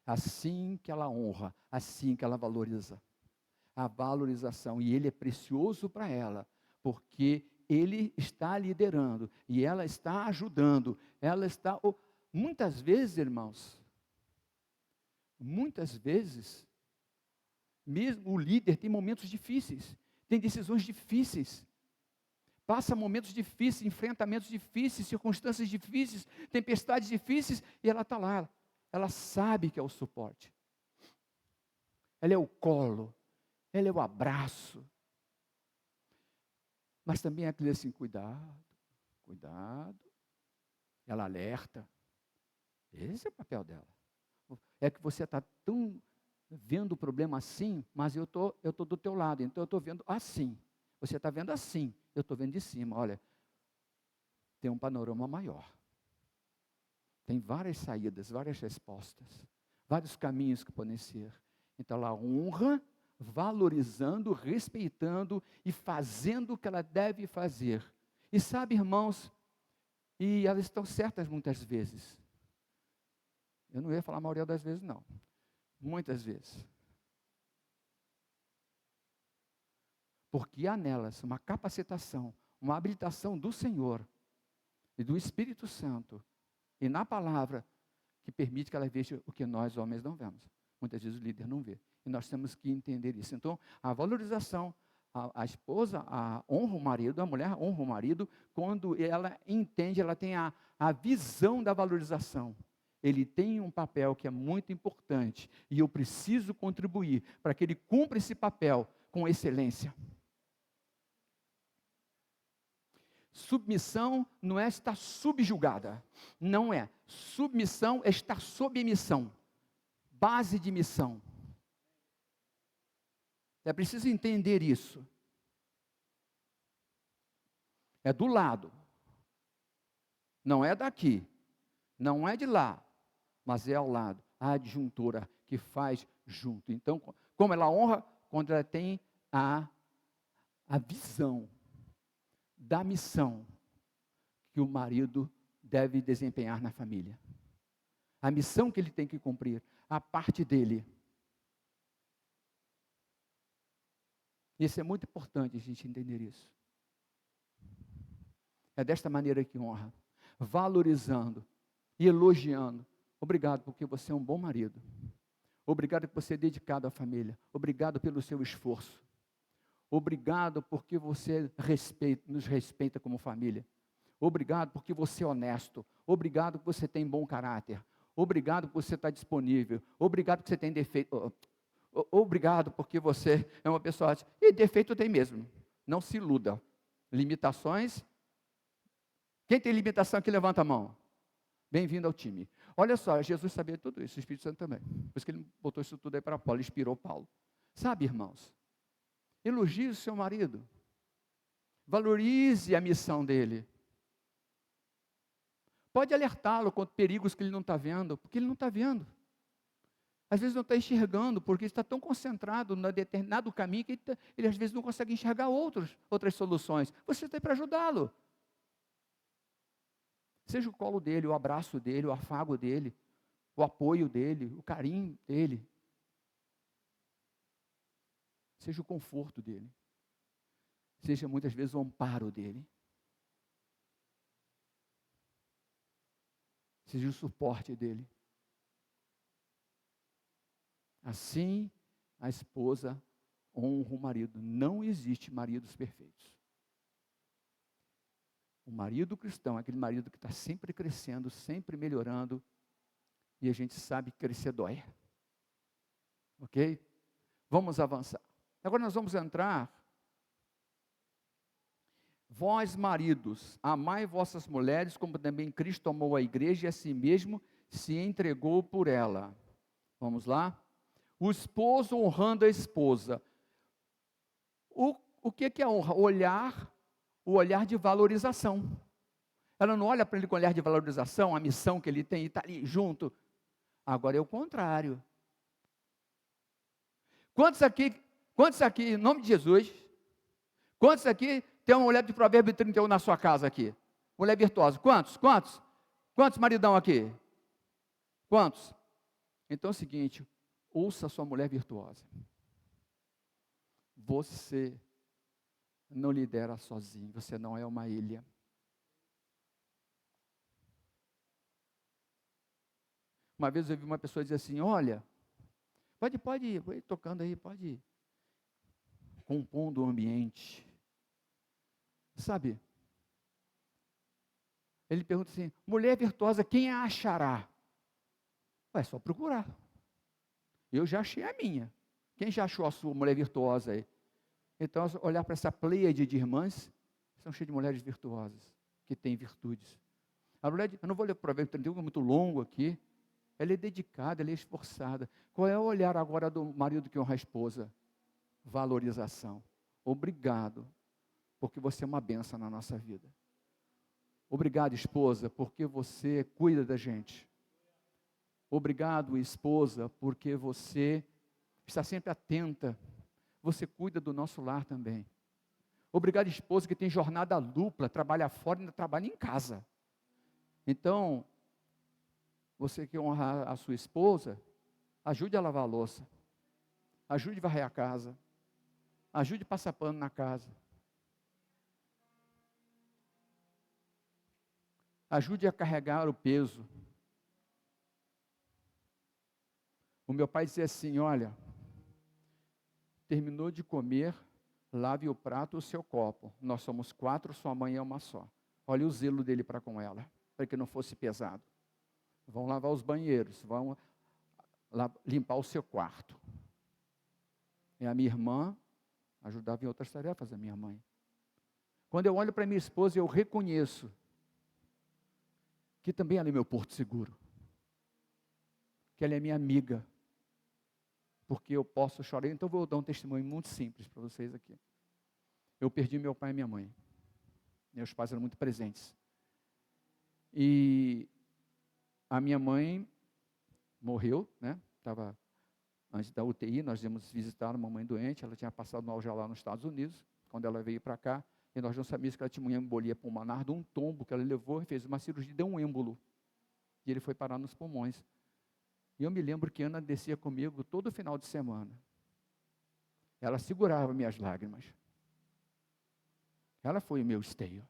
assim que ela honra, assim que ela valoriza, a valorização, e ele é precioso para ela, porque ele está liderando, e ela está ajudando, ela está, muitas vezes, irmãos, mesmo o líder tem momentos difíceis, tem decisões difíceis, passa momentos difíceis, enfrentamentos difíceis, circunstâncias difíceis, tempestades difíceis, e ela está lá, ela sabe que é o suporte, ela é o colo, ela é o abraço, mas também é aquele assim, cuidado, ela alerta, esse é o papel dela, é que você está tão vendo o problema assim, mas eu tô do teu lado, então eu estou vendo assim, você está vendo assim, eu estou vendo de cima, olha, tem um panorama maior, tem várias saídas, várias respostas, vários caminhos que podem ser, então ela honra, valorizando, respeitando e fazendo o que ela deve fazer. E sabe, irmãos, e elas estão certas muitas vezes. Eu não ia falar a maioria das vezes, não. Muitas vezes. Porque há nelas uma capacitação, uma habilitação do Senhor e do Espírito Santo e na palavra que permite que ela veja o que nós, homens, não vemos. Muitas vezes o líder não vê. E nós temos que entender isso. Então, a valorização, a esposa honra o marido, a mulher honra o marido, quando ela entende, ela tem a visão da valorização. Ele tem um papel que é muito importante, e eu preciso contribuir para que ele cumpra esse papel com excelência. Submissão não é estar subjugada, não é. Submissão é estar sob missão, base de missão. É preciso entender isso. É do lado, não é daqui, não é de lá, mas é ao lado, a adjuntora que faz junto. Então, como ela honra? Quando ela tem a visão da missão que o marido deve desempenhar na família. A missão que ele tem que cumprir, a parte dele. Isso é muito importante a gente entender isso. É desta maneira que honra, valorizando, e elogiando. Obrigado porque você é um bom marido. Obrigado por você é dedicado à família. Obrigado pelo seu esforço. Obrigado porque você nos respeita como família. Obrigado porque você é honesto. Obrigado porque você tem bom caráter. Obrigado porque você está disponível. Obrigado porque você tem defeito. Obrigado porque você é uma pessoa. E defeito tem mesmo. Não se iluda. Limitações. Quem tem limitação aqui, levanta a mão. Bem-vindo ao time. Olha só, Jesus sabia tudo isso, o Espírito Santo também. Por isso que ele botou isso tudo aí para Paulo, inspirou Paulo. Sabe, irmãos, elogie o seu marido. Valorize a missão dele. Pode alertá-lo contra perigos que ele não está vendo, porque ele não está vendo. Às vezes não está enxergando, porque está tão concentrado no determinado caminho que ele às vezes não consegue enxergar outras soluções. Você está aí para ajudá-lo. Seja o colo dele, o abraço dele, o afago dele, o apoio dele, o carinho dele. Seja o conforto dele. Seja muitas vezes o amparo dele. Seja o suporte dele. Assim, a esposa honra o marido. Não existe maridos perfeitos. O marido cristão é aquele marido que está sempre crescendo, sempre melhorando, e a gente sabe que crescer dói. Ok? Vamos avançar. Agora nós vamos entrar. Vós, maridos, amai vossas mulheres, como também Cristo amou a igreja e a si mesmo se entregou por ela. Vamos lá? O esposo honrando a esposa. O que é a honra? O olhar de valorização. Ela não olha para ele com olhar de valorização, a missão que ele tem e está ali junto. Agora é o contrário. Quantos aqui, em nome de Jesus, quantos aqui tem uma mulher de Provérbio 31 na sua casa aqui? Mulher virtuosa. Quantos? Quantos maridão aqui? Quantos? Então é o seguinte, ouça a sua mulher virtuosa. Você não lidera sozinho, você não é uma ilha. Uma vez eu vi uma pessoa dizer assim, olha, pode ir tocando aí, pode ir. Compondo o ambiente. Sabe? Ele pergunta assim, mulher virtuosa, quem a achará? É só procurar. Eu já achei a minha. Quem já achou a sua mulher virtuosa aí? Então, olhar para essa pleiade de irmãs, são cheias de mulheres virtuosas, que têm virtudes. A mulher, eu não vou ler o Provérbio 31, que é muito longo aqui. Ela é dedicada, ela é esforçada. Qual é o olhar agora do marido que honra a esposa? Valorização. Obrigado, porque você é uma bênção na nossa vida. Obrigado, esposa, porque você cuida da gente. Obrigado, esposa, porque você está sempre atenta. Você cuida do nosso lar também. Obrigado, esposa, que tem jornada dupla, trabalha fora e ainda trabalha em casa. Então, você que honra a sua esposa, ajude a lavar a louça. Ajude a varrer a casa. Ajude a passar pano na casa. Ajude a carregar o peso. O meu pai dizia assim, olha, terminou de comer, lave o prato, o seu copo. Nós somos 4, sua mãe é uma só. Olha o zelo dele para com ela, para que não fosse pesado. Vão lavar os banheiros, vão limpar o seu quarto. E a minha irmã ajudava em outras tarefas, a minha mãe. Quando eu olho para minha esposa, eu reconheço que também ela é meu porto seguro. Que ela é minha amiga. Porque eu posso chorar. Então eu vou dar um testemunho muito simples para vocês aqui. Eu perdi meu pai e minha mãe. Meus pais eram muito presentes. E a minha mãe morreu, né? Estava antes da UTI, nós íamos visitar uma mãe doente, ela tinha passado mal já lá nos Estados Unidos, quando ela veio para cá, e nós não sabíamos que ela tinha uma embolia pulmonar de um tombo que ela levou e fez uma cirurgia, deu um êmbolo. E ele foi parar nos pulmões. E eu me lembro que Ana descia comigo todo final de semana. Ela segurava minhas lágrimas. Ela foi o meu esteio.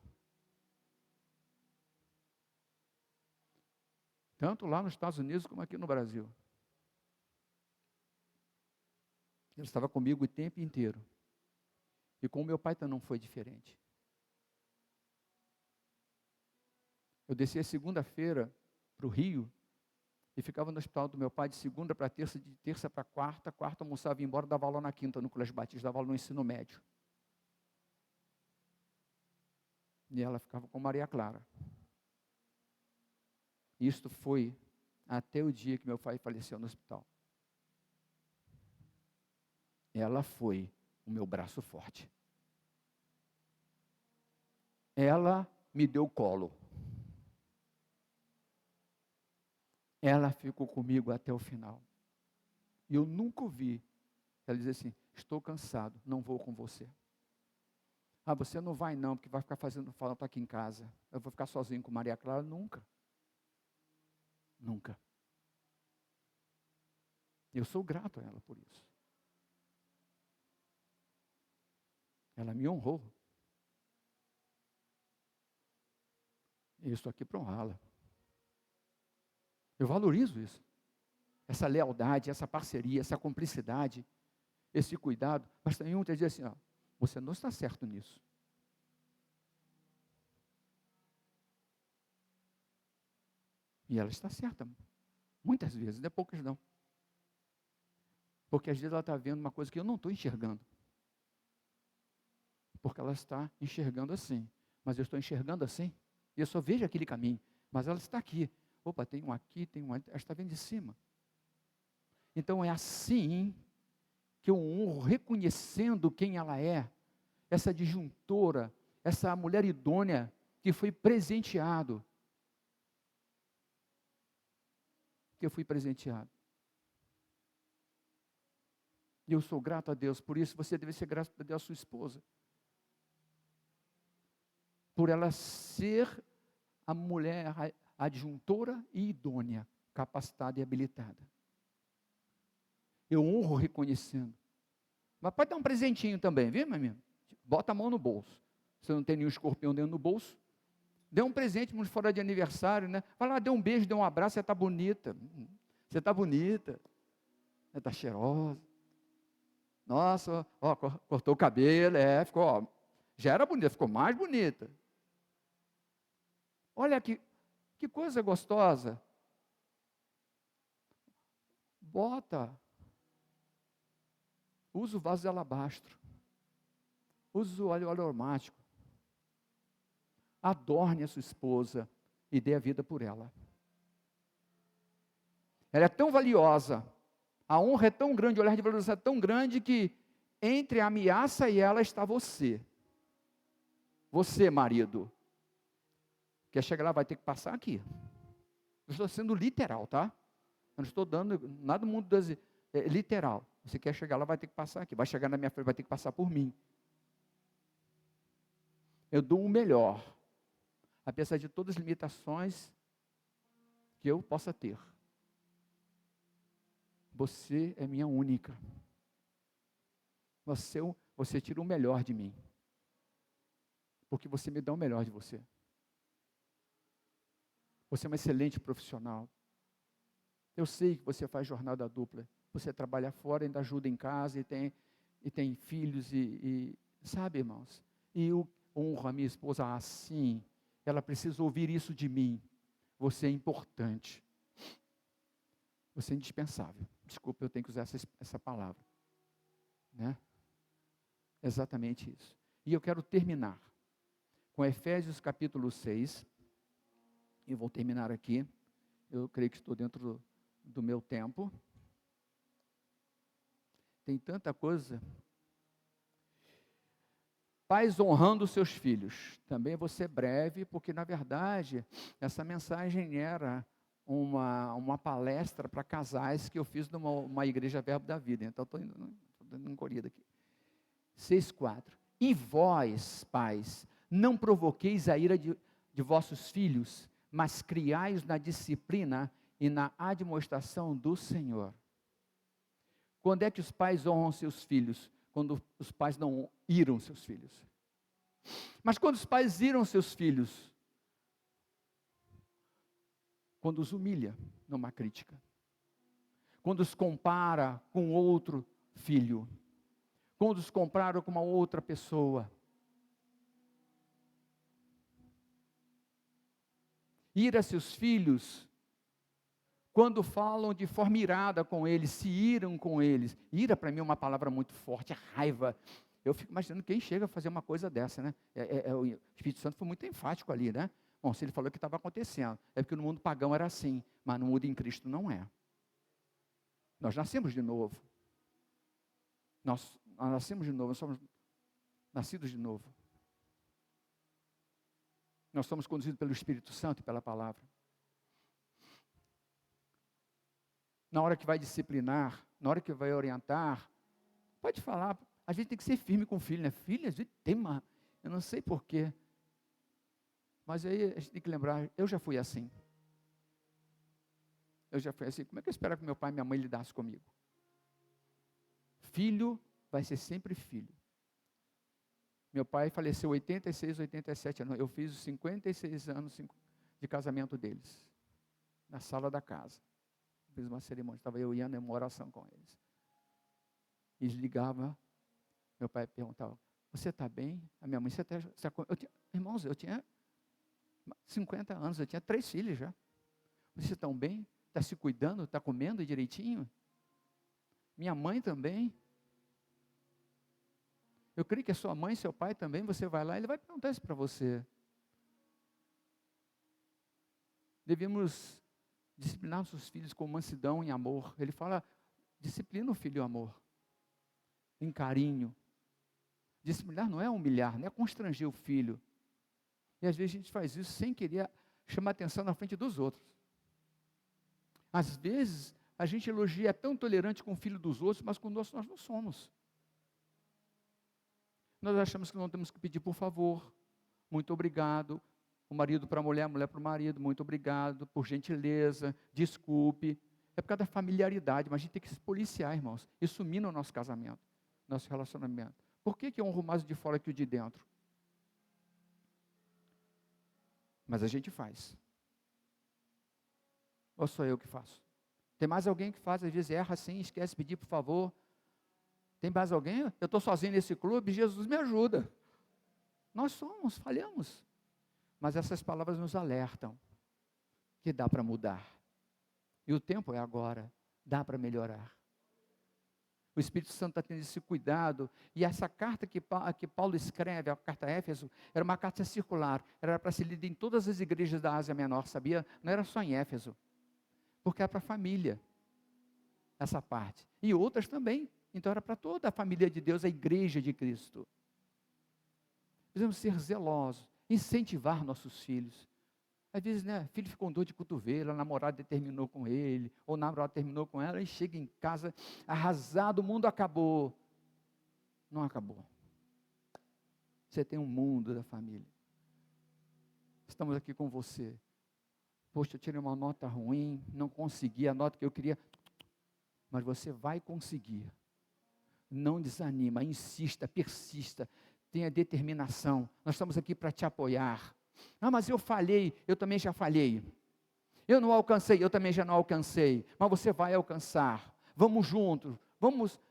tanto lá nos Estados Unidos como aqui no Brasil. Ele estava comigo o tempo inteiro. E com o meu pai também não foi diferente. Eu descia segunda-feira para o Rio e ficava no hospital do meu pai de segunda para terça, de terça para quarta, quarta almoçava e ia embora, dava aula na quinta no Colégio Batista, dava aula no ensino médio. E ela ficava com Maria Clara. Isto foi até o dia que meu pai faleceu no hospital. Ela foi o meu braço forte. Ela me deu colo. Ela ficou comigo até o final. E eu nunca ouvi ela dizer assim: estou cansado, não vou com você. Ah, você não vai não, porque vai ficar fazendo falta aqui em casa. Eu vou ficar sozinho com Maria Clara? Nunca. Nunca. Eu sou grato a ela por isso. Ela me honrou. E eu estou aqui para honrá-la. Eu valorizo isso. Essa lealdade, essa parceria, essa cumplicidade, esse cuidado. Mas tem muitas vezes assim, ó, você não está certo nisso. E ela está certa. Muitas vezes, não é poucas não. Porque às vezes ela está vendo uma coisa que eu não estou enxergando. Porque ela está enxergando assim. Mas eu estou enxergando assim. E eu só vejo aquele caminho. Mas ela está aqui. Opa, tem um aqui, tem um ali. Ela está vendo de cima. Então é assim que eu honro, reconhecendo quem ela é. Essa disjuntora, essa mulher idônea que foi presenteado. Que eu fui presenteado. E eu sou grato a Deus, por isso você deve ser grato a Deus, a sua esposa. Por ela ser a mulher adjuntora e idônea, capacitada e habilitada. Eu honro reconhecendo. Mas pode dar um presentinho também, viu, meu amigo? Bota a mão no bolso. Você não tem nenhum escorpião dentro do bolso? Dê um presente fora de aniversário, né? Vai lá, dê um beijo, dê um abraço, você está bonita. Você está bonita. Você está cheirosa. Nossa, ó, cortou o cabelo, ficou, ó, já era bonita, ficou mais bonita. Olha que coisa gostosa. Bota. Usa o vaso de alabastro. Usa o óleo aromático. Adorne a sua esposa e dê a vida por ela. Ela é tão valiosa. A honra é tão grande, o olhar de valorização é tão grande que entre a ameaça e ela está você. Você, marido. Quer chegar lá, vai ter que passar aqui. Eu estou sendo literal, tá? Eu não estou dando nada do mundo literal. Você quer chegar lá, vai ter que passar aqui. Vai chegar na minha frente, vai ter que passar por mim. Eu dou o melhor, apesar de todas as limitações que eu possa ter. Você é minha única. Você tira o melhor de mim. Porque você me dá o melhor de você. Você é uma excelente profissional. Eu sei que você faz jornada dupla. Você trabalha fora, ainda ajuda em casa e tem filhos sabe, irmãos? E eu honro a minha esposa assim. Ela precisa ouvir isso de mim. Você é importante. Você é indispensável. Desculpa, eu tenho que usar essa palavra. Né? Exatamente isso. E eu quero terminar com Efésios capítulo 6. E vou terminar aqui. Eu creio que estou dentro do meu tempo. Tem tanta coisa. Pais honrando seus filhos. Também vou ser breve, porque na verdade, essa mensagem era uma palestra para casais que eu fiz numa igreja Verbo da Vida. Então, estou dando uma corrida aqui. 6,4. E vós, pais, não provoqueis a ira de vossos filhos, mas criai-os na disciplina e na admoestação do Senhor. Quando é que os pais honram seus filhos? Quando os pais não iram seus filhos. Mas quando os pais iram seus filhos? Quando os humilha numa crítica. Quando os compara com outro filho. Quando os compara com uma outra pessoa. Ira seus filhos, quando falam de forma irada com eles, se iram com eles. Ira para mim é uma palavra muito forte, é raiva. Eu fico imaginando quem chega a fazer uma coisa dessa, né? O Espírito Santo foi muito enfático ali, né? Bom, se ele falou que estava acontecendo, é porque no mundo pagão era assim, mas no mundo em Cristo não é. Nós nascemos de novo. Nós nascemos de novo, nós somos nascidos de novo. Nós somos conduzidos pelo Espírito Santo e pela palavra. Na hora que vai disciplinar, na hora que vai orientar, pode falar. A gente tem que ser firme com o filho, né? Filho, a gente tem uma... Eu não sei porquê. Mas aí a gente tem que lembrar, eu já fui assim. Eu já fui assim. Como é que eu esperava que meu pai e minha mãe lidassem comigo? Filho vai ser sempre filho. Meu pai faleceu 86, 87 anos. Eu fiz os 56 anos de casamento deles. Na sala da casa. Fiz uma cerimônia. Estava eu indo em uma oração com eles. Eles ligavam. Meu pai perguntava, você está bem? A minha mãe, irmãos, eu tinha 50 anos, eu tinha 3 filhos já. Vocês estão bem? Está se cuidando? Está comendo direitinho? Minha mãe também. Eu creio que a sua mãe, seu pai também, você vai lá, ele vai perguntar isso para você. Devemos disciplinar nossos filhos com mansidão e amor. Ele fala, disciplina o filho em amor, em carinho. Disciplinar não é humilhar, não é constranger o filho. E às vezes a gente faz isso sem querer chamar atenção na frente dos outros. Às vezes a gente elogia, é tão tolerante com o filho dos outros, mas com o nosso nós não somos. Nós achamos que não temos que pedir por favor, muito obrigado, o marido para a mulher para o marido, muito obrigado, por gentileza, desculpe. É por causa da familiaridade, mas a gente tem que se policiar, irmãos. Isso mina o nosso casamento, nosso relacionamento. Por que eu honro mais o de fora que o de dentro? Mas a gente faz. Ou sou eu que faço? Tem mais alguém que faz, às vezes erra assim, esquece de pedir por favor. Tem mais alguém? Eu estou sozinho nesse clube, Jesus me ajuda. Nós falhamos. Mas essas palavras nos alertam que dá para mudar. E o tempo é agora, dá para melhorar. O Espírito Santo está tendo esse cuidado. E essa carta que Paulo escreve, a carta a Éfeso, era uma carta circular. Era para ser lida em todas as igrejas da Ásia Menor, sabia? Não era só em Éfeso. Porque era para a família, essa parte. E outras também. Então era para toda a família de Deus, a igreja de Cristo. Precisamos ser zelosos, incentivar nossos filhos. Às vezes, né, filho ficou com dor de cotovelo, a namorada terminou com ele, ou o namorado terminou com ela, e chega em casa arrasado, o mundo acabou. Não acabou. Você tem um mundo da família. Estamos aqui com você. Poxa, eu tirei uma nota ruim, não consegui a nota que eu queria. Mas você vai conseguir. Não desanima, insista, persista, tenha determinação. Nós estamos aqui para te apoiar. Ah, mas eu falhei, eu também já falhei. Eu não alcancei, eu também já não alcancei. Mas você vai alcançar. Vamos juntos, vamos.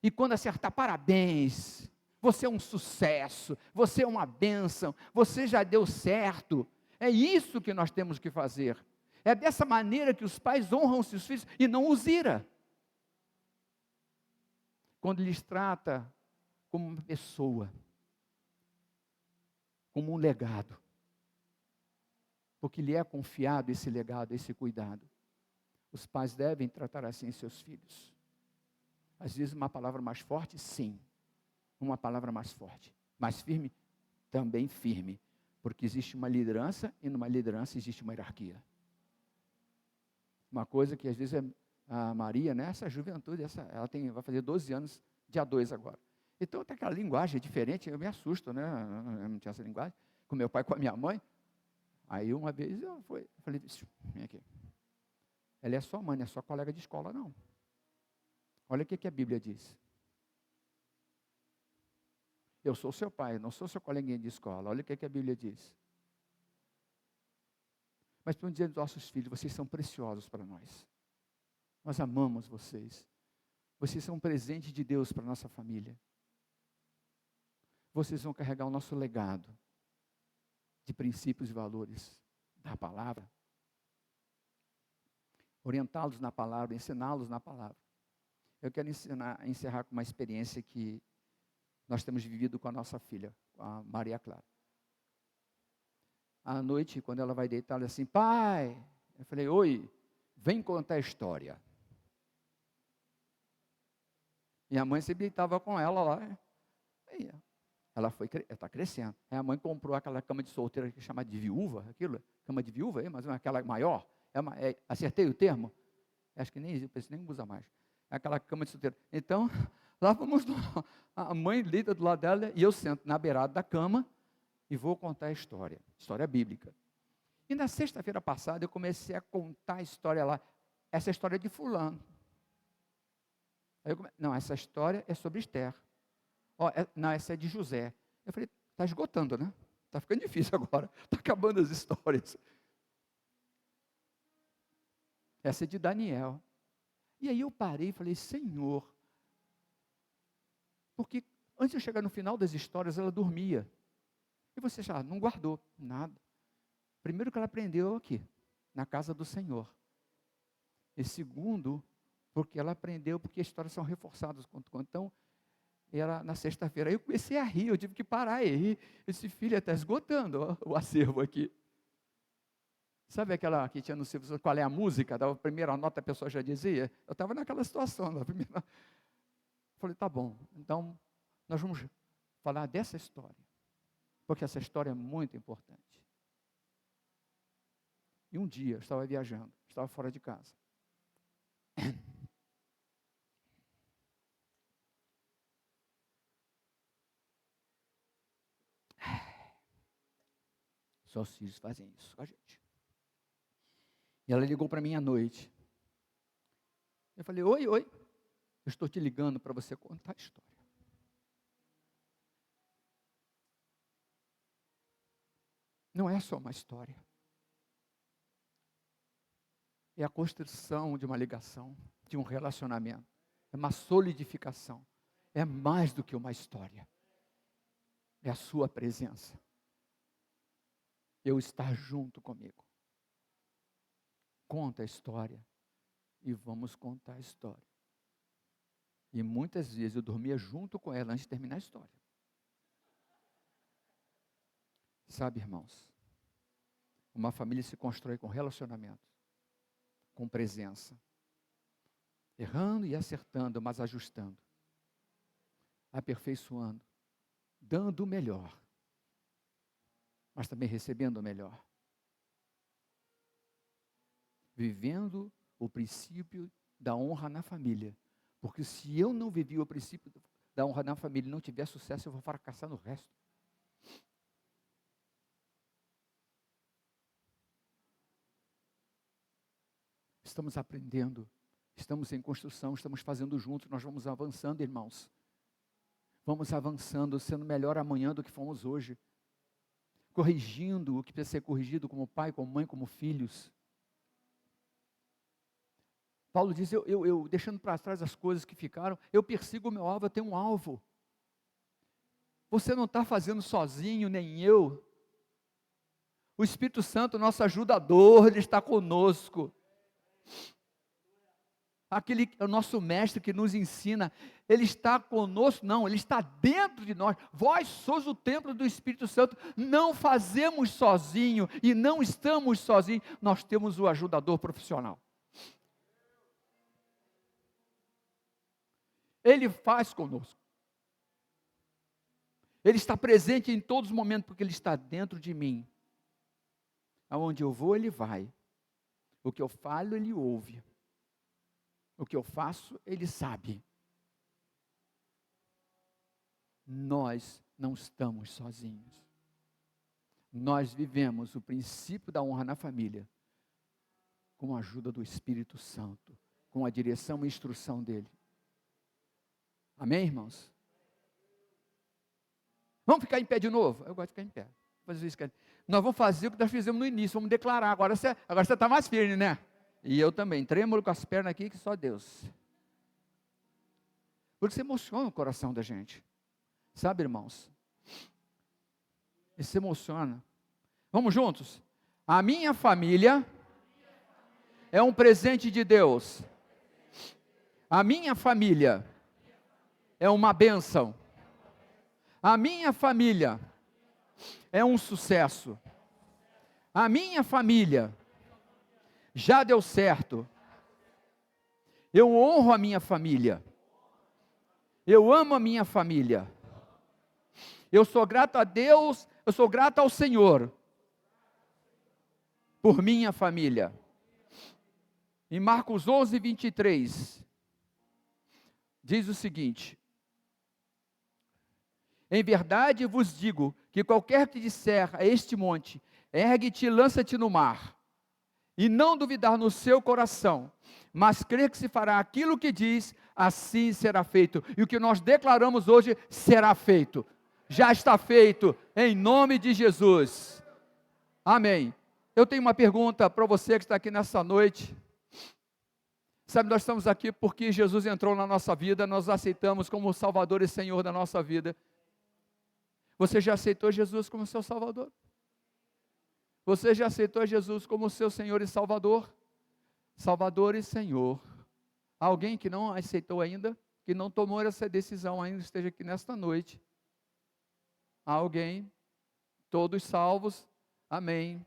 E quando acertar, parabéns. Você é um sucesso, você é uma bênção, você já deu certo. É isso que nós temos que fazer. É dessa maneira que os pais honram seus filhos e não os ira. Quando lhes trata como uma pessoa, como um legado, porque lhe é confiado esse legado, esse cuidado. Os pais devem tratar assim seus filhos. Às vezes uma palavra mais forte, sim. Uma palavra mais forte. Mais firme, também firme. Porque existe uma liderança e numa liderança existe uma hierarquia. Uma coisa que às vezes a Maria, né, essa juventude, ela vai fazer 12 anos, dia 2 agora. Então tem aquela linguagem diferente, eu me assusto, né? Eu não tinha essa linguagem. Com meu pai, com a minha mãe. Aí uma vez eu falei, vem aqui. Ela é sua mãe, não é sua colega de escola, não. Olha o que a Bíblia diz. Eu sou seu pai, não sou seu coleguinha de escola. Olha o que a Bíblia diz. mas para dizer aos nossos filhos: vocês são preciosos para nós. Nós amamos vocês. Vocês são um presente de Deus para a nossa família. Vocês vão carregar o nosso legado de princípios e valores da palavra. Orientá-los na palavra, ensiná-los na palavra. Eu quero encerrar com uma experiência que nós temos vivido com a nossa filha, a Maria Clara. À noite, quando ela vai deitar, ela diz assim: pai, eu falei: oi, vem contar a história. E a mãe sempre deitava com ela lá. Aí, ela está crescendo. Aí a mãe comprou aquela cama de solteira que chama de viúva, aquilo, cama de viúva, mas aquela maior. Acertei o termo? Acho que nem usa mais. É aquela cama de solteira. Então, lá vamos, a mãe deita do lado dela e eu sento na beirada da cama e vou contar a história bíblica. E na sexta-feira passada eu comecei a contar a história lá. Essa história é de fulano. Não, essa história é sobre Esther. Não, essa é de José. Eu falei: está esgotando, né? Está ficando difícil agora. Está acabando as histórias. Essa é de Daniel. E aí eu parei e falei: Senhor, porque antes de eu chegar no final das histórias, ela dormia. E você já não guardou nada. Primeiro que ela aprendeu aqui, na casa do Senhor. E segundo, porque ela aprendeu, porque as histórias são reforçadas. Então, era na sexta-feira. Aí eu comecei a rir, eu tive que parar e rir. Esse filho está esgotando o acervo aqui. Sabe aquela que tinha no Silvio, qual é a música? Da primeira nota a pessoa já dizia. Eu estava naquela situação. Na primeira... Falei: tá bom, então nós vamos falar dessa história. Porque essa história é muito importante. E um dia eu estava viajando, estava fora de casa. Só os filhos fazem isso com a gente. E ela ligou para mim à noite. Eu falei: oi, eu estou te ligando para você contar a história. Não é só uma história. É a construção de uma ligação, de um relacionamento. É uma solidificação. É mais do que uma história. É a sua presença. Eu estar junto comigo. Conta a história. E vamos contar a história. E muitas vezes eu dormia junto com ela antes de terminar a história. Sabe, irmãos, uma família se constrói com relacionamento, com presença, errando e acertando, mas ajustando, aperfeiçoando, dando o melhor, mas também recebendo o melhor, vivendo o princípio da honra na família, porque se eu não vivi o princípio da honra na família e não tiver sucesso, eu vou fracassar no resto. Estamos aprendendo, estamos em construção, estamos fazendo juntos, nós vamos avançando, irmãos. Vamos avançando, sendo melhor amanhã do que fomos hoje. Corrigindo o que precisa ser corrigido como pai, como mãe, como filhos. Paulo diz: eu deixando para trás as coisas que ficaram, eu persigo o meu alvo, eu tenho um alvo. Você não está fazendo sozinho, nem eu. O Espírito Santo, nosso ajudador, Ele está conosco. O nosso mestre que nos ensina, Ele está conosco, não, Ele está dentro de nós. Vós sois o templo do Espírito Santo, não fazemos sozinho e não estamos sozinhos, nós temos o ajudador profissional. Ele faz conosco. Ele está presente em todos os momentos, porque Ele está dentro de mim. Aonde eu vou, Ele vai. O que eu falo, Ele ouve. O que eu faço, Ele sabe. Nós não estamos sozinhos. Nós vivemos o princípio da honra na família com a ajuda do Espírito Santo, com a direção e instrução dEle. Amém, irmãos? Vamos ficar em pé de novo? Eu gosto de ficar em pé. fazer isso. Nós vamos fazer o que nós fizemos no início, vamos declarar. Agora você está mais firme, né? E eu também, trêmulo com as pernas aqui, que só Deus. Porque isso emociona o coração da gente. Sabe, irmãos? Isso emociona. Vamos juntos? A minha família é um presente de Deus. A minha família é uma bênção. A minha família é um sucesso. A minha família já deu certo. Eu honro a minha família. Eu amo a minha família. Eu sou grato a Deus, eu sou grato ao Senhor por minha família. Em Marcos 11, 23, diz o seguinte: em verdade vos digo que qualquer que disser a este monte, ergue-te e lança-te no mar, e não duvidar no seu coração, mas crer que se fará aquilo que diz, assim será feito. E o que nós declaramos hoje será feito. Já está feito, em nome de Jesus. Amém. Eu tenho uma pergunta para você que está aqui nessa noite. Sabe, nós estamos aqui porque Jesus entrou na nossa vida, nós aceitamos como Salvador e Senhor da nossa vida. Você já aceitou Jesus como seu Salvador? Você já aceitou Jesus como seu Senhor e Salvador? Salvador e Senhor. Alguém que não aceitou ainda, que não tomou essa decisão ainda, esteja aqui nesta noite. Alguém? Todos salvos? Amém.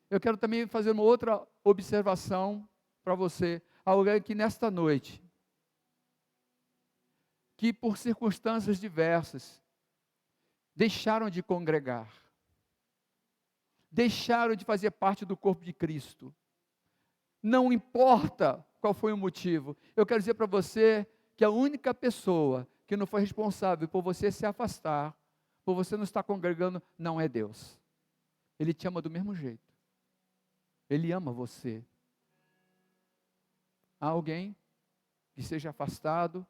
Eu quero também fazer uma outra observação para você. Alguém que nesta noite, que por circunstâncias diversas, deixaram de congregar, deixaram de fazer parte do corpo de Cristo. Não importa qual foi o motivo. Eu quero dizer para você que a única pessoa que não foi responsável por você se afastar, por você não estar congregando, não é Deus. Ele te ama do mesmo jeito. Ele ama você. Há alguém que seja afastado,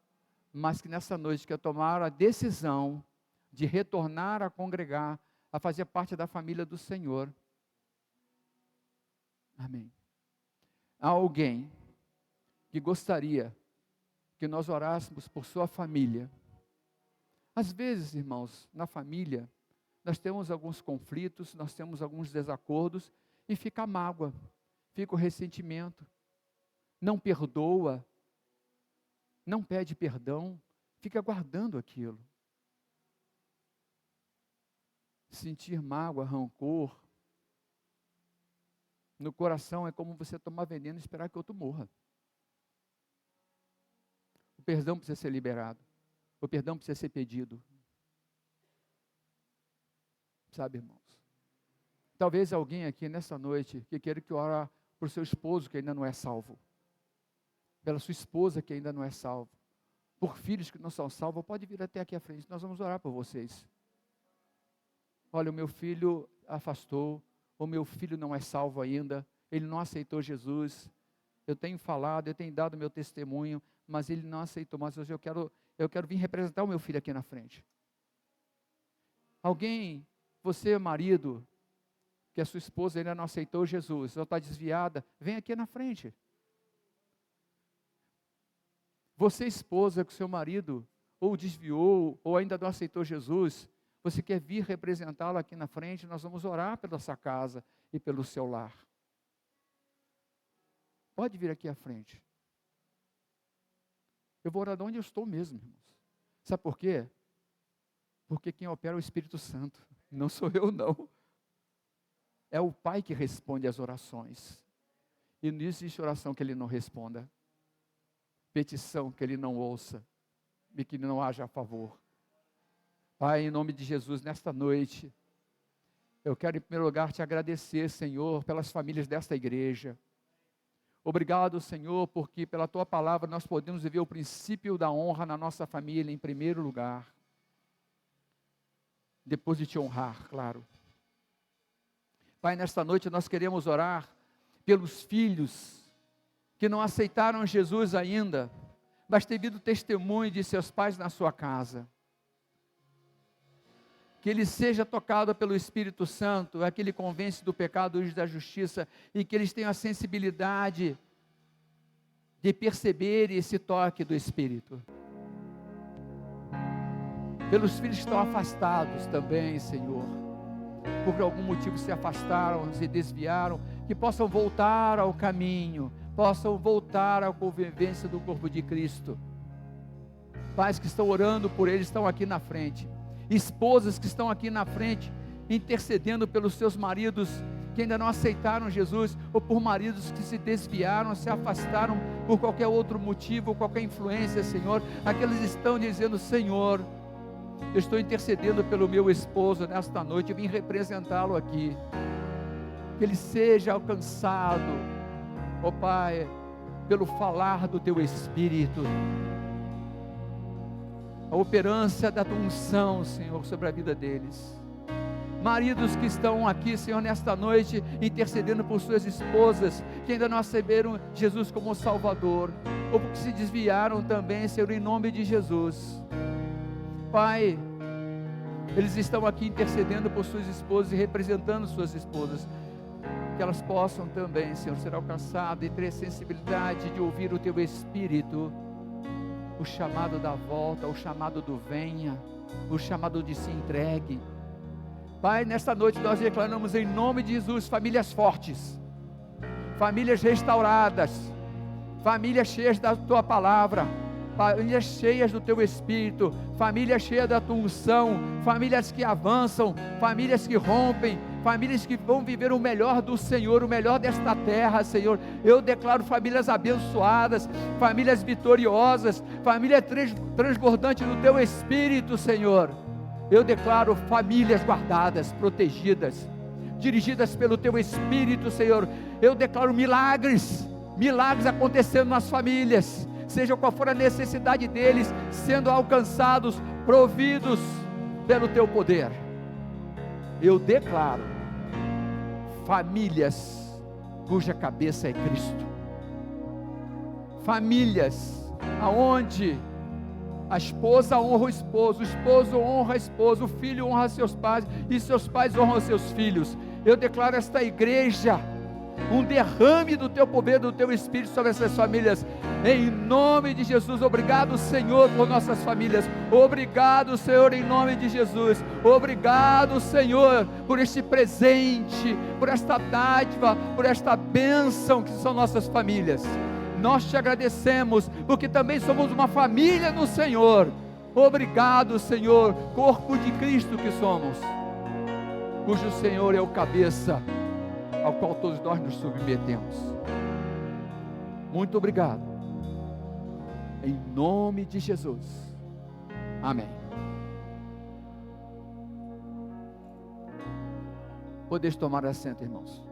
mas que nessa noite quer tomar a decisão de retornar a congregar, a fazer parte da família do Senhor. Amém. Há alguém que gostaria que nós orássemos por sua família. Às vezes, irmãos, na família, nós temos alguns conflitos, nós temos alguns desacordos, e fica a mágoa, fica o ressentimento, não perdoa, não pede perdão, fica guardando aquilo. Sentir mágoa, rancor no coração é como você tomar veneno e esperar que outro morra. O perdão precisa ser liberado. O perdão precisa ser pedido. Sabe, irmãos? Talvez alguém aqui nessa noite que queira que ore por seu esposo que ainda não é salvo, pela sua esposa que ainda não é salvo, por filhos que não são salvos, pode vir até aqui à frente, nós vamos orar por vocês. Olha, o meu filho afastou, o meu filho não é salvo ainda, ele não aceitou Jesus, eu tenho falado, eu tenho dado meu testemunho, mas ele não aceitou, mas hoje eu quero vir representar o meu filho aqui na frente. Alguém, você marido, que a sua esposa ainda não aceitou Jesus, ou está desviada, vem aqui na frente. Você esposa que o seu marido ou desviou, ou ainda não aceitou Jesus, você quer vir representá-lo aqui na frente, nós vamos orar pela sua casa e pelo seu lar. Pode vir aqui à frente. Eu vou orar de onde eu estou mesmo, irmãos. Sabe por quê? Porque quem opera é o Espírito Santo, não sou eu não. É o Pai que responde às orações. E não existe oração que Ele não responda. Petição que Ele não ouça. E que não haja a favor. Pai, em nome de Jesus, nesta noite, eu quero em primeiro lugar te agradecer, Senhor, pelas famílias desta igreja. Obrigado, Senhor, porque pela Tua palavra nós podemos viver o princípio da honra na nossa família em primeiro lugar. Depois de te honrar, claro. Pai, nesta noite nós queremos orar pelos filhos que não aceitaram Jesus ainda, mas têm vindo testemunho de seus pais na sua casa. que ele seja tocado pelo Espírito Santo, que ele convence do pecado e da justiça, e que eles tenham a sensibilidade de perceber esse toque do Espírito. Pelos filhos que estão afastados também, Senhor, por algum motivo se afastaram, se desviaram, que possam voltar ao caminho, possam voltar à convivência do corpo de Cristo. Pais que estão orando por eles estão aqui na frente, esposas que estão aqui na frente, intercedendo pelos seus maridos que ainda não aceitaram Jesus, ou por maridos que se desviaram, se afastaram por qualquer outro motivo, qualquer influência, Senhor. Aqueles estão dizendo: Senhor, eu estou intercedendo pelo meu esposo nesta noite, eu vim representá-lo aqui, que ele seja alcançado, ó Pai, pelo falar do Teu Espírito, a operância da Tua unção, Senhor, sobre a vida deles. Maridos que estão aqui, Senhor, nesta noite, intercedendo por suas esposas, que ainda não receberam Jesus como Salvador, ou que se desviaram também, Senhor, em nome de Jesus. Pai, eles estão aqui intercedendo por suas esposas e representando suas esposas, que elas possam também, Senhor, ser alcançadas e ter sensibilidade de ouvir o Teu Espírito, o chamado da volta, o chamado do venha, o chamado de se entregue. Pai, nesta noite nós declaramos em nome de Jesus famílias fortes, famílias restauradas, famílias cheias da Tua palavra, famílias cheias do Teu Espírito, famílias cheias da Tua unção, famílias que avançam, famílias que rompem, famílias que vão viver o melhor do Senhor, o melhor desta terra, Senhor. Eu declaro famílias abençoadas, famílias vitoriosas, família transbordante do Teu Espírito, Senhor. Eu declaro famílias guardadas, protegidas, dirigidas pelo Teu Espírito, Senhor. Eu declaro milagres acontecendo nas famílias, seja qual for a necessidade deles, sendo alcançados, providos pelo Teu poder. Eu declaro famílias cuja cabeça é Cristo, famílias aonde a esposa honra o esposo honra a esposa, o filho honra seus pais, e seus pais honram seus filhos. Eu declaro esta igreja um derrame do Teu poder, do Teu Espírito sobre essas famílias, em nome de Jesus. Obrigado, Senhor, por nossas famílias. Obrigado, Senhor, em nome de Jesus. Obrigado, Senhor, por este presente, por esta dádiva, por esta bênção que são nossas famílias. Nós Te agradecemos, porque também somos uma família no Senhor. Obrigado, Senhor, corpo de Cristo que somos, cujo Senhor é o cabeça, ao qual todos nós nos submetemos. Muito obrigado, em nome de Jesus, amém. Podeis tomar assento, irmãos.